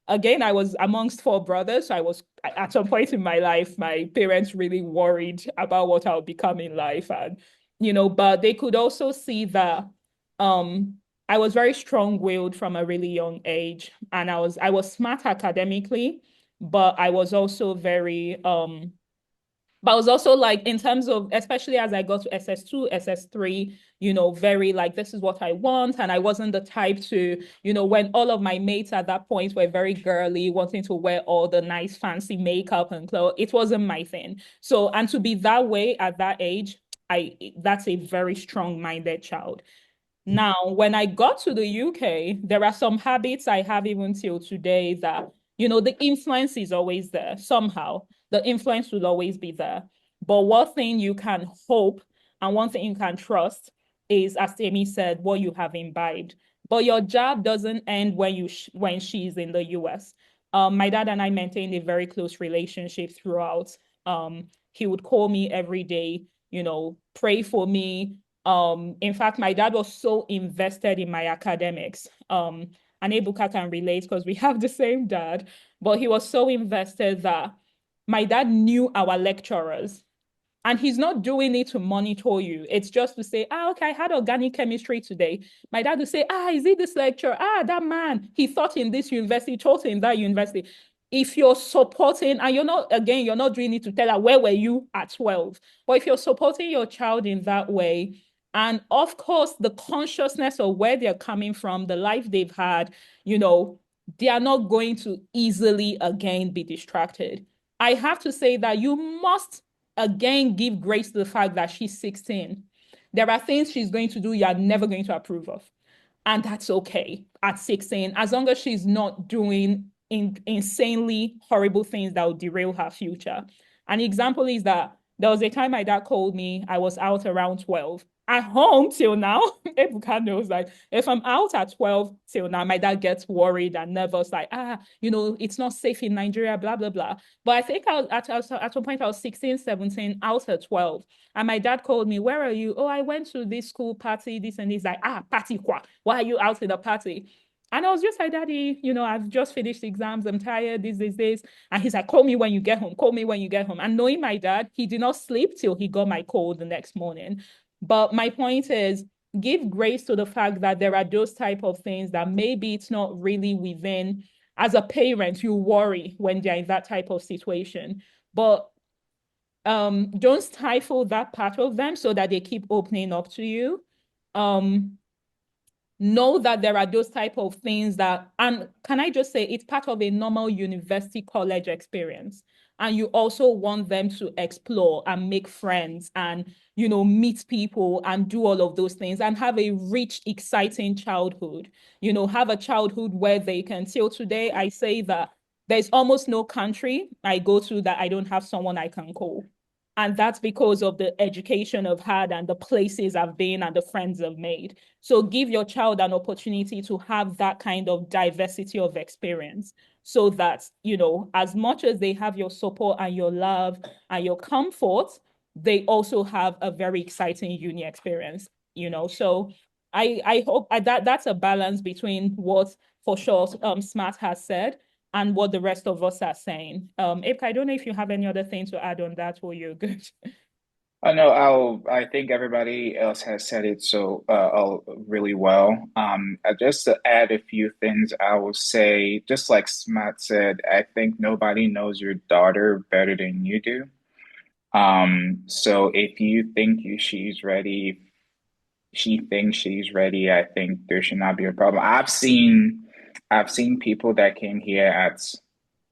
again, I was amongst four brothers. So I was at some point in my life, my parents really worried about what I'll become in life. And, but they could also see that I was very strong-willed from a really young age. And I was smart academically, but I was also very but I was also like, in terms of, especially as I got to SS2, SS3, very like, this is what I want. And I wasn't the type to, when all of my mates at that point were very girly, wanting to wear all the nice fancy makeup and clothes, it wasn't my thing. So, and to be that way at that age, that's a very strong-minded child. Now, when I got to the UK, there are some habits I have even till today that, the influence is always there somehow. The influence will always be there. But one thing you can hope and one thing you can trust is, as Amy said, what you have imbibed. But your job doesn't end when she's in the US. My dad and I maintained a very close relationship throughout. He would call me every day, pray for me, in fact, my dad was so invested in my academics. And Ebuka can relate because we have the same dad, but he was so invested that my dad knew our lecturers. And he's not doing it to monitor you. It's just to say, okay, I had organic chemistry today. My dad would say, is it this lecturer? That man, he taught in this university, taught in that university. If you're supporting, and you're not doing it to tell her, where were you at 12? But if you're supporting your child in that way, and of course, the consciousness of where they're coming from, the life they've had, they are not going to easily again be distracted. I have to say that you must again give grace to the fact that she's 16. There are things she's going to do you are never going to approve of. And that's okay at 16, as long as she's not doing insanely horrible things that will derail her future. An example is that There was a time my dad called me, I was out around 12. At home till now, Ebuka knows, like, if I'm out at 12 till now, my dad gets worried and nervous, like, it's not safe in Nigeria, blah, blah, blah. But I think at one point I was 16, 17, out at 12. And my dad called me, where are you? Oh, I went to this school party, this and this. Like, party kwa? Why are you out in the party? And I was just like, Daddy, I've just finished exams. I'm tired, this. And he's like, call me when you get home. Call me when you get home. And knowing my dad, he did not sleep till he got my call the next morning. But my point is, give grace to the fact that there are those type of things that maybe it's not really within, as a parent, you worry when they're in that type of situation. But don't stifle that part of them so that they keep opening up to you. Know that there are those type of things that, and can I just say, it's part of a normal university college experience. And you also want them to explore and make friends and, meet people and do all of those things and have a rich, exciting childhood. Have a childhood where they can, till today, I say that there's almost no country I go to that I don't have someone I can call. And that's because of the education I've had and the places I've been and the friends I've made. So give your child an opportunity to have that kind of diversity of experience so that, as much as they have your support and your love and your comfort, they also have a very exciting uni experience, So I hope that's a balance between what, for sure, Smart has said and what the rest of us are saying. Ipka, I don't know if you have any other thing to add on that or you're good. Oh no, I think everybody else has said it so really well. Just to add a few things, I will say, just like Matt said, I think nobody knows your daughter better than you do. So if you think she's ready, she thinks she's ready, I think there should not be a problem. I've seen people that came here at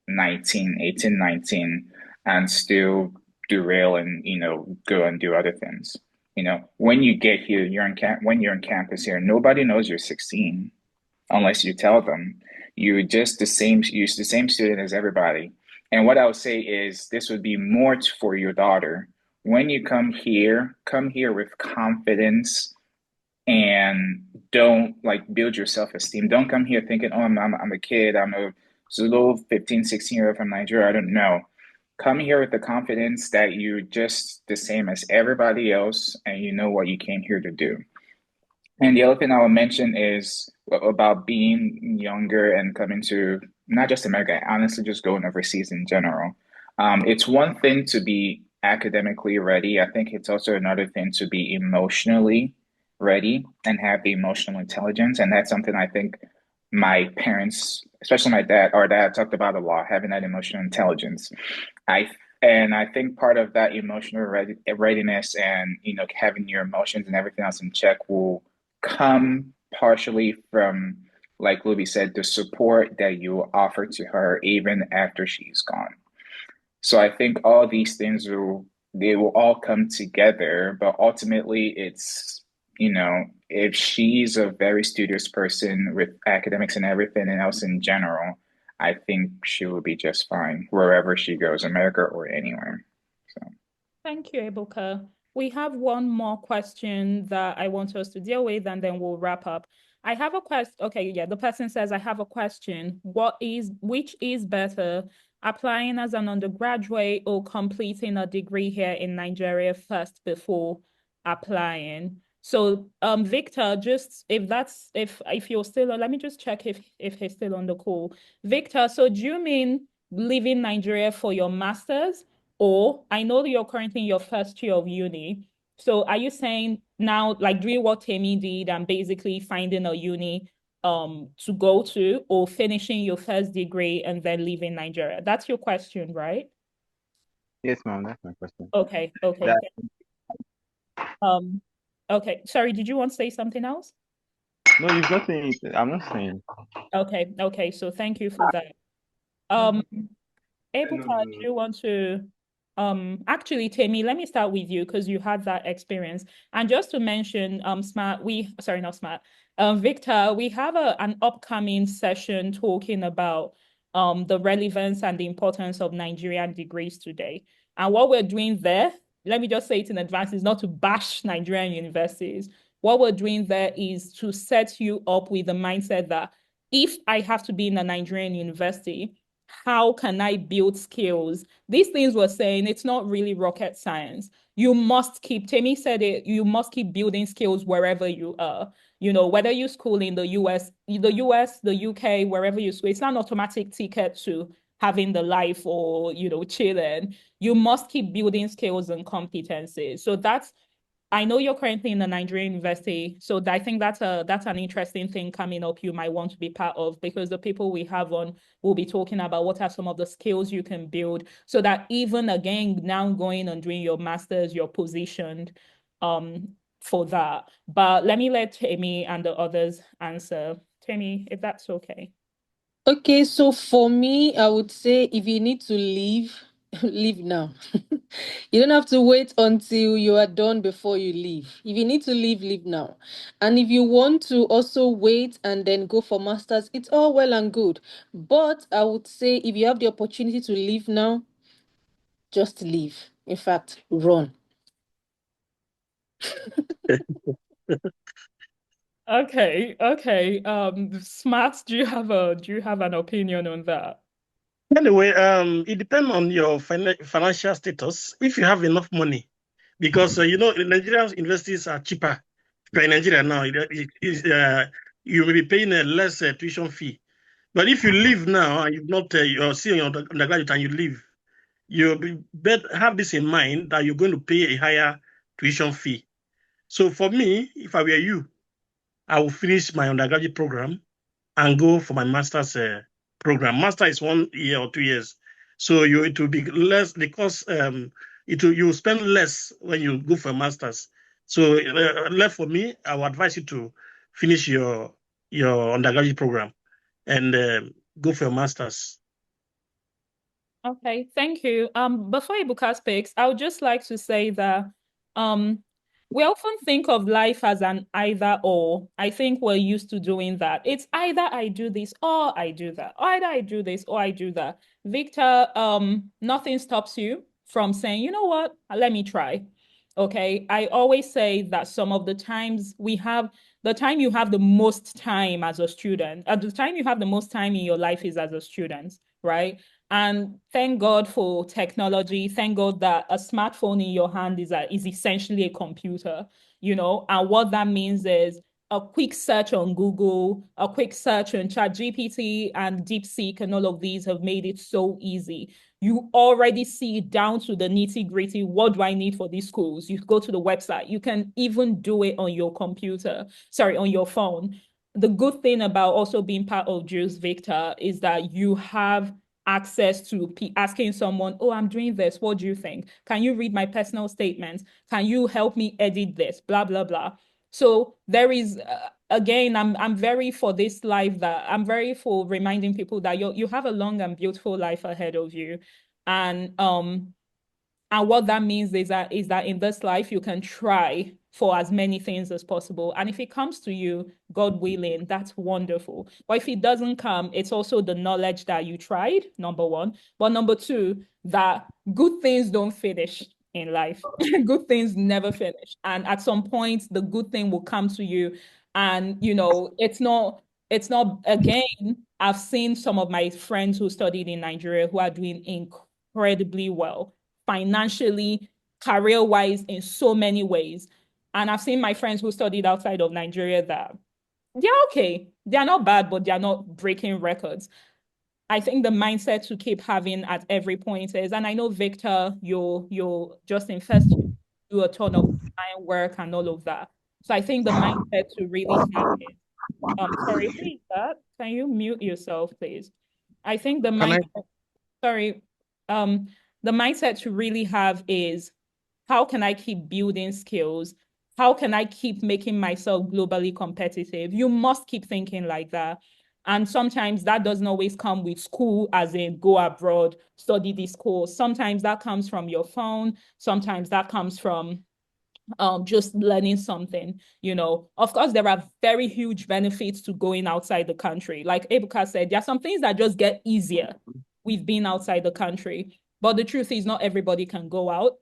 19, 18, 19, and still derail and, go and do other things. When you get here, when you're on campus here, nobody knows you're 16 unless you tell them. You're the same student as everybody. And what I would say is this would be more for your daughter. When you come here with confidence and don't build your self-esteem. Don't come here thinking, oh, I'm a kid. I'm a little 15, 16-year-old from Nigeria. I don't know. Come here with the confidence that you're just the same as everybody else and you know what you came here to do. And the other thing I will mention is about being younger and coming to not just America, honestly, just going overseas in general. It's one thing to be academically ready. I think it's also another thing to be emotionally ready and have the emotional intelligence. And that's something I think my parents, especially our dad talked about a lot, having that emotional intelligence. I think part of that emotional readiness and, having your emotions and everything else in check will come partially from, like Luby said, the support that you offer to her even after she's gone. So I think all these things will all come together, but ultimately it's, if she's a very studious person with academics and everything else in general, I think she will be just fine wherever she goes, America or anywhere. So. Thank you, Ebuka. We have one more question that I want us to deal with, and then we'll wrap up. I have a question. Okay, yeah, the person says, I have a question. Which is better, applying as an undergraduate or completing a degree here in Nigeria first before applying? So, Victor, just if you're still, let me just check if he's still on the call. Victor, so do you mean leaving Nigeria for your master's? Or I know that you're currently in your first year of uni. So are you saying now, doing what Temi did and basically finding a uni to go to, or finishing your first degree and then leaving Nigeria? That's your question, right? Yes, ma'am, that's my question. Okay. Okay. Sorry, did you want to say something else? No, you've not saying it. I'm not saying. Okay. So thank you for that. Ebuka, do you want to actually, Temi, let me start with you because you had that experience. And just to mention, Victor, we have an upcoming session talking about the relevance and the importance of Nigerian degrees today. And what we're doing there let me just say it in advance, is not to bash Nigerian universities. What we're doing there is to set you up with the mindset that if I have to be in a Nigerian university, how can I build skills? These things we're saying, it's not really rocket science. You must keep, Temi said it, you must keep building skills wherever you are. You know, whether you school in the US, the UK, wherever you school, it's not an automatic ticket to having the life or, you know, chilling. You must keep building skills and competencies. So that's, I know you're currently in a Nigerian university, so I think that's an interesting thing coming up you might want to be part of, because the people we have on will be talking about what are some of the skills you can build so that even again, now going and doing your master's, you're positioned for that. But let me let Temi and the others answer. Temi, if that's okay. Okay, so for me, I would say if you need to leave, leave now. You don't have to wait until you are done before you leave. If you need to leave, leave now. And if you want to also wait and then go for masters, it's all well and good. But I would say if you have the opportunity to leave now, just leave. In fact, run. Okay, okay. Smart, do you have an opinion on that? Anyway, it depends on your financial status. If you have enough money, because Nigerian universities are cheaper. If you're in Nigeria now, you may be paying a less tuition fee. But if you leave now and you're still your undergraduate and you leave, you better have this in mind that you're going to pay a higher tuition fee. So for me, if I were you, I will finish my undergraduate program and go for my master's program. Master is 1 year or 2 years. So it will be less because you will spend less when you go for a master's. So left for me, I would advise you to finish your undergraduate program and go for a master's. Okay, thank you. Before Ibuka speaks, I would just like to say that um we often think of life as an either or. I think we're used to doing that. It's either I do this or I do that. Either I do this or I do that. Victor, nothing stops you from saying, you know what, let me try. Okay. I always say that some of the times the time you have the most time as a student, at the time you have the most time in your life is as a student, right? And thank God for technology. Thank God that a smartphone in your hand is essentially a computer, you know. And what that means is a quick search on Google, a quick search on ChatGPT and DeepSeek, and all of these have made it so easy. You already see down to the nitty-gritty. What do I need for these schools? You go to the website. You can even do it on your computer, sorry, on your phone. The good thing about also being part of JuCE, Victor, is that you have access to asking someone, oh, I'm doing this. What do you think? Can you read my personal statements? Can you help me edit this? Blah, blah, blah. So there is, again, I'm very for this life that I'm very for reminding people that you have a long and beautiful life ahead of you. And what that means is that in this life, you can try for as many things as possible. And if it comes to you, God willing, that's wonderful. But if it doesn't come, it's also the knowledge that you tried, number one. But number two, that good things don't finish in life. Good things never finish. And at some point, the good thing will come to you. And, you know, again, I've seen some of my friends who studied in Nigeria who are doing incredibly well financially, career-wise, in so many ways. And I've seen my friends who studied outside of Nigeria that they're okay. They're not bad, but they're not breaking records. I think the mindset to keep having at every point is, and I know Victor, you're just in first year, do a ton of design work and all of that. So I think the mindset to really have is, sorry, who is that? Can you mute yourself, please? I think the mindset, sorry, the mindset to really have is, how can I keep building skills? How can I keep making myself globally competitive? You must keep thinking like that. And sometimes that doesn't always come with school, as in go abroad, study this course. Sometimes that comes from your phone. Sometimes that comes from just learning something, you know. Of course, there are very huge benefits to going outside the country. Like Ebuka said, there are some things that just get easier with being outside the country. But the truth is not everybody can go out.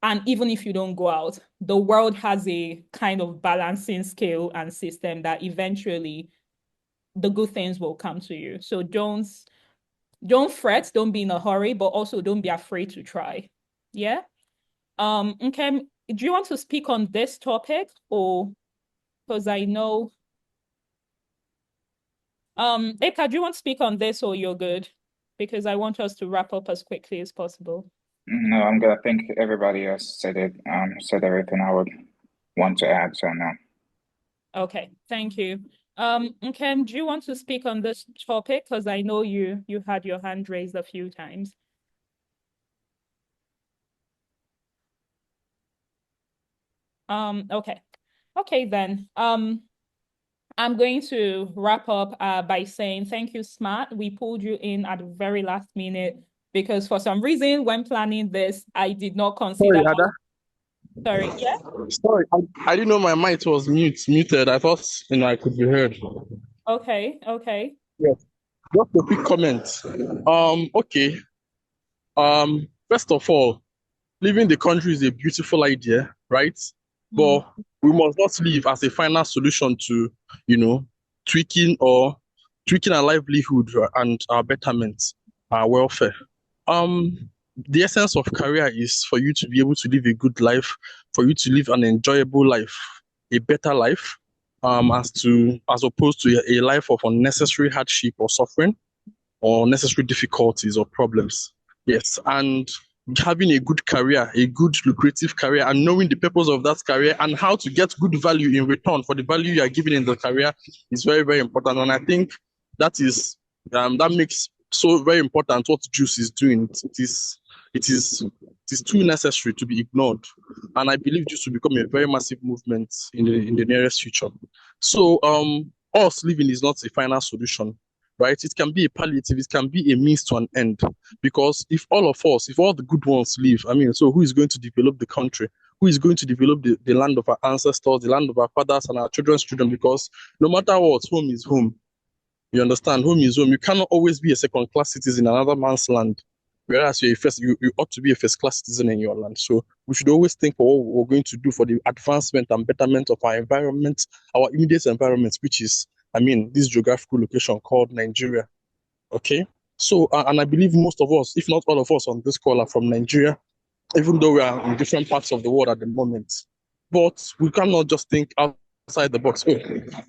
And even if you don't go out, the world has a kind of balancing scale and system that eventually the good things will come to you. So don't fret, don't be in a hurry, but also don't be afraid to try. Yeah. Okay. Do you want to speak on this topic, or because I know Eka, do you want to speak on this, or you're good? Because I want us to wrap up as quickly as possible. No, I'm good. I think everybody else said it, said everything I would want to add, so no. Okay, thank you. Nkem, do you want to speak on this topic? Because I know you had your hand raised a few times. Okay. Okay then. I'm going to wrap up by saying thank you, Smart. We pulled you in at the very last minute because for some reason when planning this, I did not consider. Sorry, Ada. Sorry, yeah. Sorry, I didn't know my mic was muted. I thought I could be heard. Okay, okay. Yes. Just a quick comment. Okay. First of all, leaving the country is a beautiful idea, right? But we must not leave as a final solution to, you know, tweaking our livelihood and our betterment, our welfare. The essence of career is for you to be able to live a good life, for you to live an enjoyable life, a better life, as opposed to a life of unnecessary hardship or suffering or necessary difficulties or problems. Yes, and having a good career, a good lucrative career, and knowing the purpose of that career and how to get good value in return for the value you are giving in the career is very, very important. And I think that makes so very important what JuCE is doing. It is too necessary to be ignored, and I believe JuCE will become a very massive movement in the nearest future. So us living is not a final solution, right? It can be a palliative, it can be a means to an end. Because if all the good ones leave, I mean, so who is going to develop the country? Who is going to develop the land of our ancestors, the land of our fathers and our children's children? Because no matter what, home is home. You understand? Home is home. You cannot always be a second-class citizen in another man's land. Whereas you ought to be a first-class citizen in your land. So we should always think of what we're going to do for the advancement and betterment of our environment, our immediate environment, which is, I mean, this geographical location called Nigeria. Okay? So, and I believe most of us, if not all of us on this call, are from Nigeria, even though we are in different parts of the world at the moment. But we cannot just think outside the box. Oh,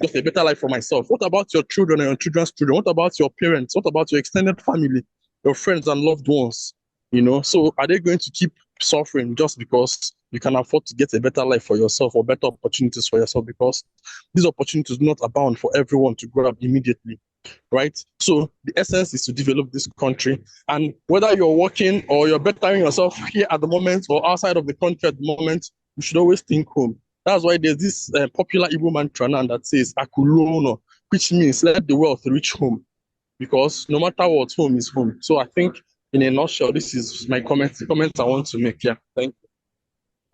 just a better life for myself. What about your children and your children's children? What about your parents? What about your extended family, your friends and loved ones? So are they going to keep suffering just because you can afford to get a better life for yourself or better opportunities for yourself? Because these opportunities do not abound for everyone to grab immediately, right? So the essence is to develop this country, and whether you're working or you're bettering yourself here at the moment or outside of the country at the moment, you should always think home. That's why there's this popular Igbo mantra now that says "Akuluono," which means let the wealth reach home, because no matter what, home is home. So I think, in a nutshell, this is my comments. The comments I want to make. Yeah, thank you.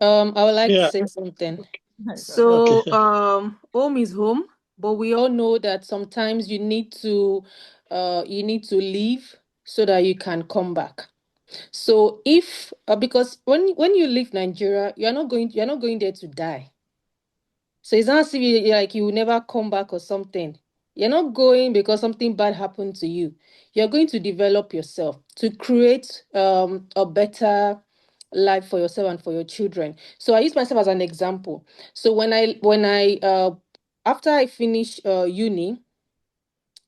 I would like to say something. So, home is home, but we all know that sometimes you need to leave so that you can come back. So if because when you leave Nigeria, you're not going there to die. So it's not as if you will never come back or something. You're not going because something bad happened to you. You're going to develop yourself to create a better life for yourself and for your children. So I use myself as an example. So when I after I finished uni,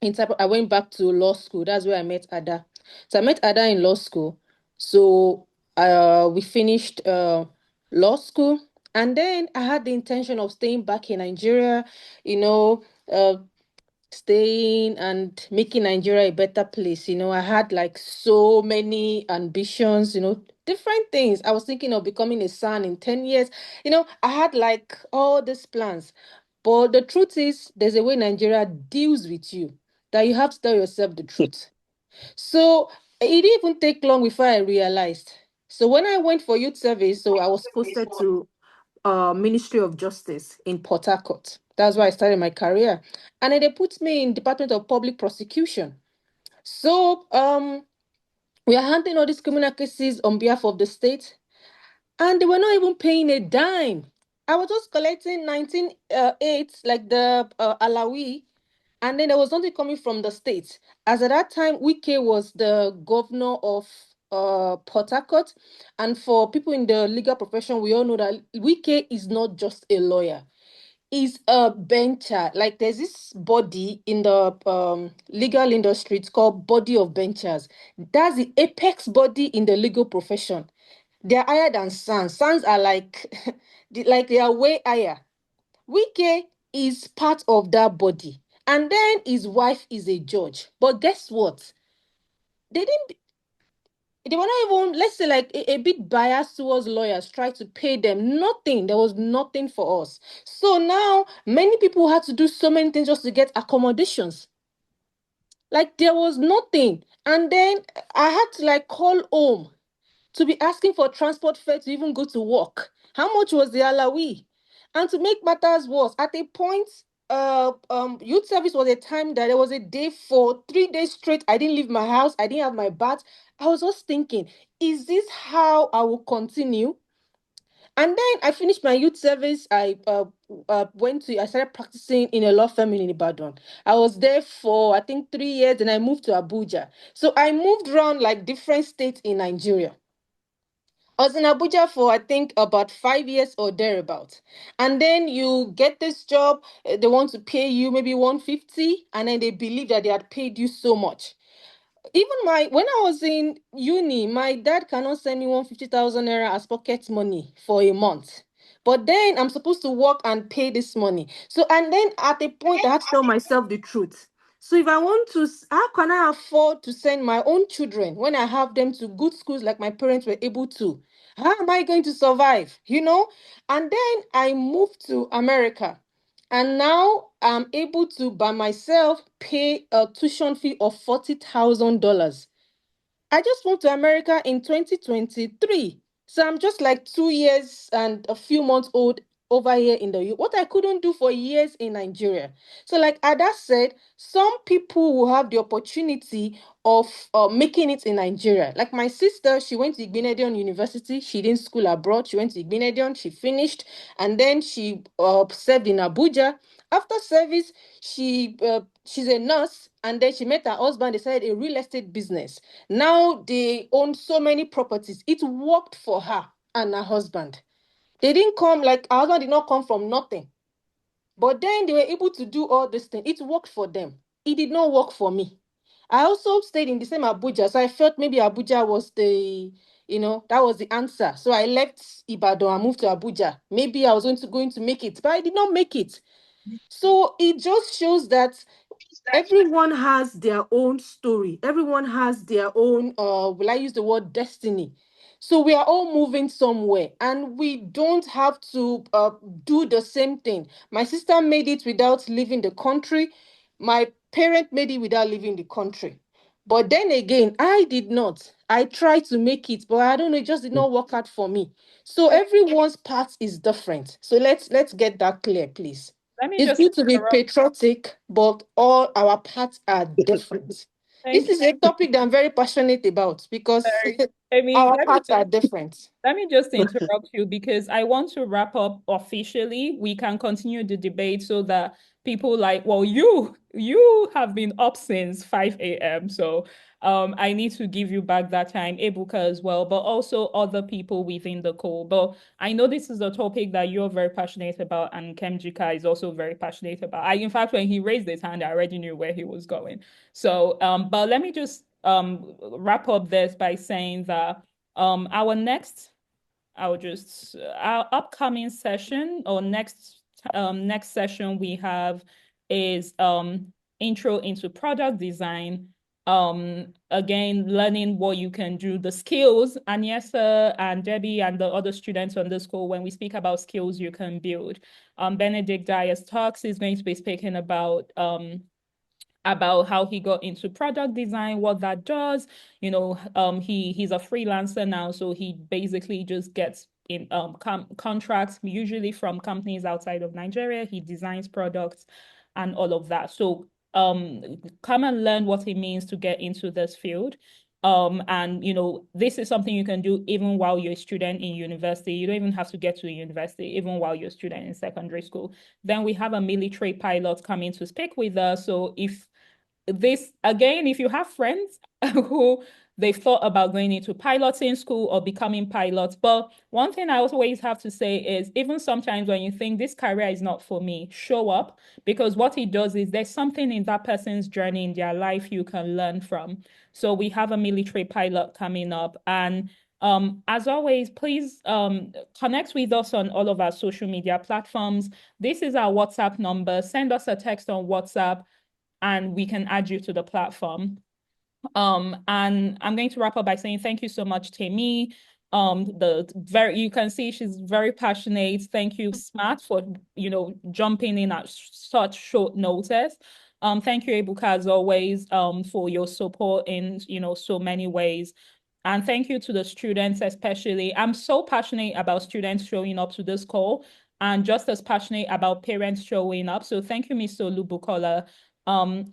I went back to law school. That's where I met Ada. So I met Ada in law school. So we finished law school, and then I had the intention of staying back in Nigeria, uh, staying and making Nigeria a better place. I had like so many ambitions, different things. I was thinking of becoming a son in 10 years. I had like all these plans. But the truth is, there's a way Nigeria deals with you that you have to tell yourself the truth. So it didn't even take long before I realized. So when I went for youth service, so I was posted to Ministry of Justice in Port Harcourt. That's where I started my career. And then they put me in Department of Public Prosecution. So we are handling all these criminal cases on behalf of the state. and they were not even paying a dime. I was just collecting 19.8, like the Alawi, and then there was nothing coming from the states. As at that time, Wike was the governor of Port Harcourt. And for people in the legal profession, we all know that Wike is not just a lawyer. He's a bencher. Like there's this body in the legal industry, it's called body of benchers. That's the apex body in the legal profession. They're higher than SANS. SANS are like, like they are way higher. Wike is part of that body. And then his wife is a judge. But guess what? They didn't, they were not even, let's say, like a bit biased towards lawyers, try to pay them. Nothing. There was nothing for us. So now many people had to do so many things just to get accommodations. Like there was nothing. And then I had to like call home to be asking for transport fare to even go to work. How much was the alawi? And to make matters worse, at a point, youth service was a time that there was a day for 3 days straight. I didn't leave my house. I didn't have my bath. I was just thinking, is this how I will continue? And then I finished my youth service. I started practicing in a law firm in Ibadan. I was there for, I think, 3 years, and I moved to Abuja. So I moved around like different states in Nigeria. I was in Abuja for I think about 5 years or thereabout. And then you get this job, they want to pay you maybe 150, and then they believe that they had paid you so much. Even when I was in uni, my dad cannot send me 150,000 naira as pocket money for a month. But then I'm supposed to work and pay this money. So, and then at a point, I had to tell myself the truth. So, if I want to, how can I afford to send my own children when I have them to good schools like my parents were able to? How am I going to survive? And then I moved to America. And now I'm able to, by myself, pay a tuition fee of $40,000. I just moved to America in 2023. So I'm just like 2 years and a few months old over here in the U. What I couldn't do for years in Nigeria. So, like Ada said, some people will have the opportunity of making it in Nigeria. Like my sister, she went to Igbinedion University. She didn't school abroad. She went to Igbinedion. She finished, and then she served in Abuja. After service, she's a nurse, and then she met her husband. They started a real estate business. Now they own so many properties. It worked for her and her husband. They didn't come, like her husband did not come from nothing. But then they were able to do all this thing. It worked for them. It did not work for me. I also stayed in the same Abuja. So I felt maybe Abuja was that was the answer. So I left Ibadan and moved to Abuja. Maybe I was going to make it, but I did not make it. So it just shows that everyone has their own story. Everyone has their own, will I use the word destiny? So we are all moving somewhere, and we don't have to do the same thing. My sister made it without leaving the country. My parent made it without leaving the country. But then again, I did not. I tried to make it, but I don't know, it just did not work out for me. So everyone's path is different. So let's get that clear, please. Let me It's just good to be interrupt. patriotic, but all our paths are different. This is a topic that I'm very passionate about because Sorry. I mean, our paths are different. let me just interrupt you because I want to wrap up officially. We can continue the debate so that people like, well, you have been up since 5 a.m. So I need to give you back that time, Ebuka as well, but also other people within the call. But I know this is a topic that you're very passionate about, and Kemjika is also very passionate about. In fact, when he raised his hand, I already knew where he was going. So but let me just wrap up this by saying that our upcoming session or next session we have is intro into product design. Again, learning what you can do, the skills. Aniesa and Debbie and the other students on the school, when we speak about skills you can build. Benedict Dyer's talks is going to be speaking about how he got into product design, what that does. He's a freelancer now, so he basically just gets in contracts, usually from companies outside of Nigeria. He designs products and all of that. So come and learn what it means to get into this field. And this is something you can do even while you're a student in university. You don't even have to get to a university, even while you're a student in secondary school. Then we have a military pilot coming to speak with us. So if you have friends who they've thought about going into piloting school or becoming pilots, but one thing I always have to say is, even sometimes when you think this career is not for me, show up, because what it does is there's something in that person's journey in their life you can learn from. So we have a military pilot coming up, and as always, please connect with us on all of our social media platforms. This is our WhatsApp number. Send us a text on WhatsApp and we can add you to the platform. And I'm going to wrap up by saying thank you so much, Temi. You can see she's very passionate. Thank you, Smart, for jumping in at such short notice. Thank you, Ebuka, as always, for your support in so many ways. And thank you to the students, especially. I'm so passionate about students showing up to this call, and just as passionate about parents showing up. So thank you, Mr. Olubukola.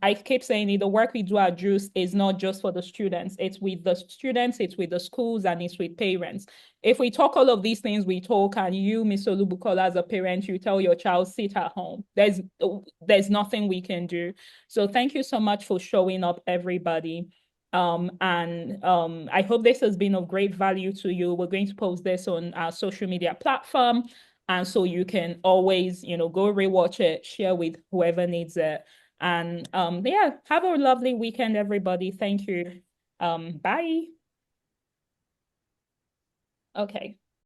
I keep saying it, the work we do at JuCE is not just for the students. It's with the students, it's with the schools, and it's with parents. If we talk all of these things we talk, and you, Mr. Olubukola, as a parent, you tell your child, sit at home, there's nothing we can do. So thank you so much for showing up, everybody. I hope this has been of great value to you. We're going to post this on our social media platform. And so you can always, go rewatch it, share with whoever needs it. And yeah, have a lovely weekend, everybody. Thank you. Bye. Okay.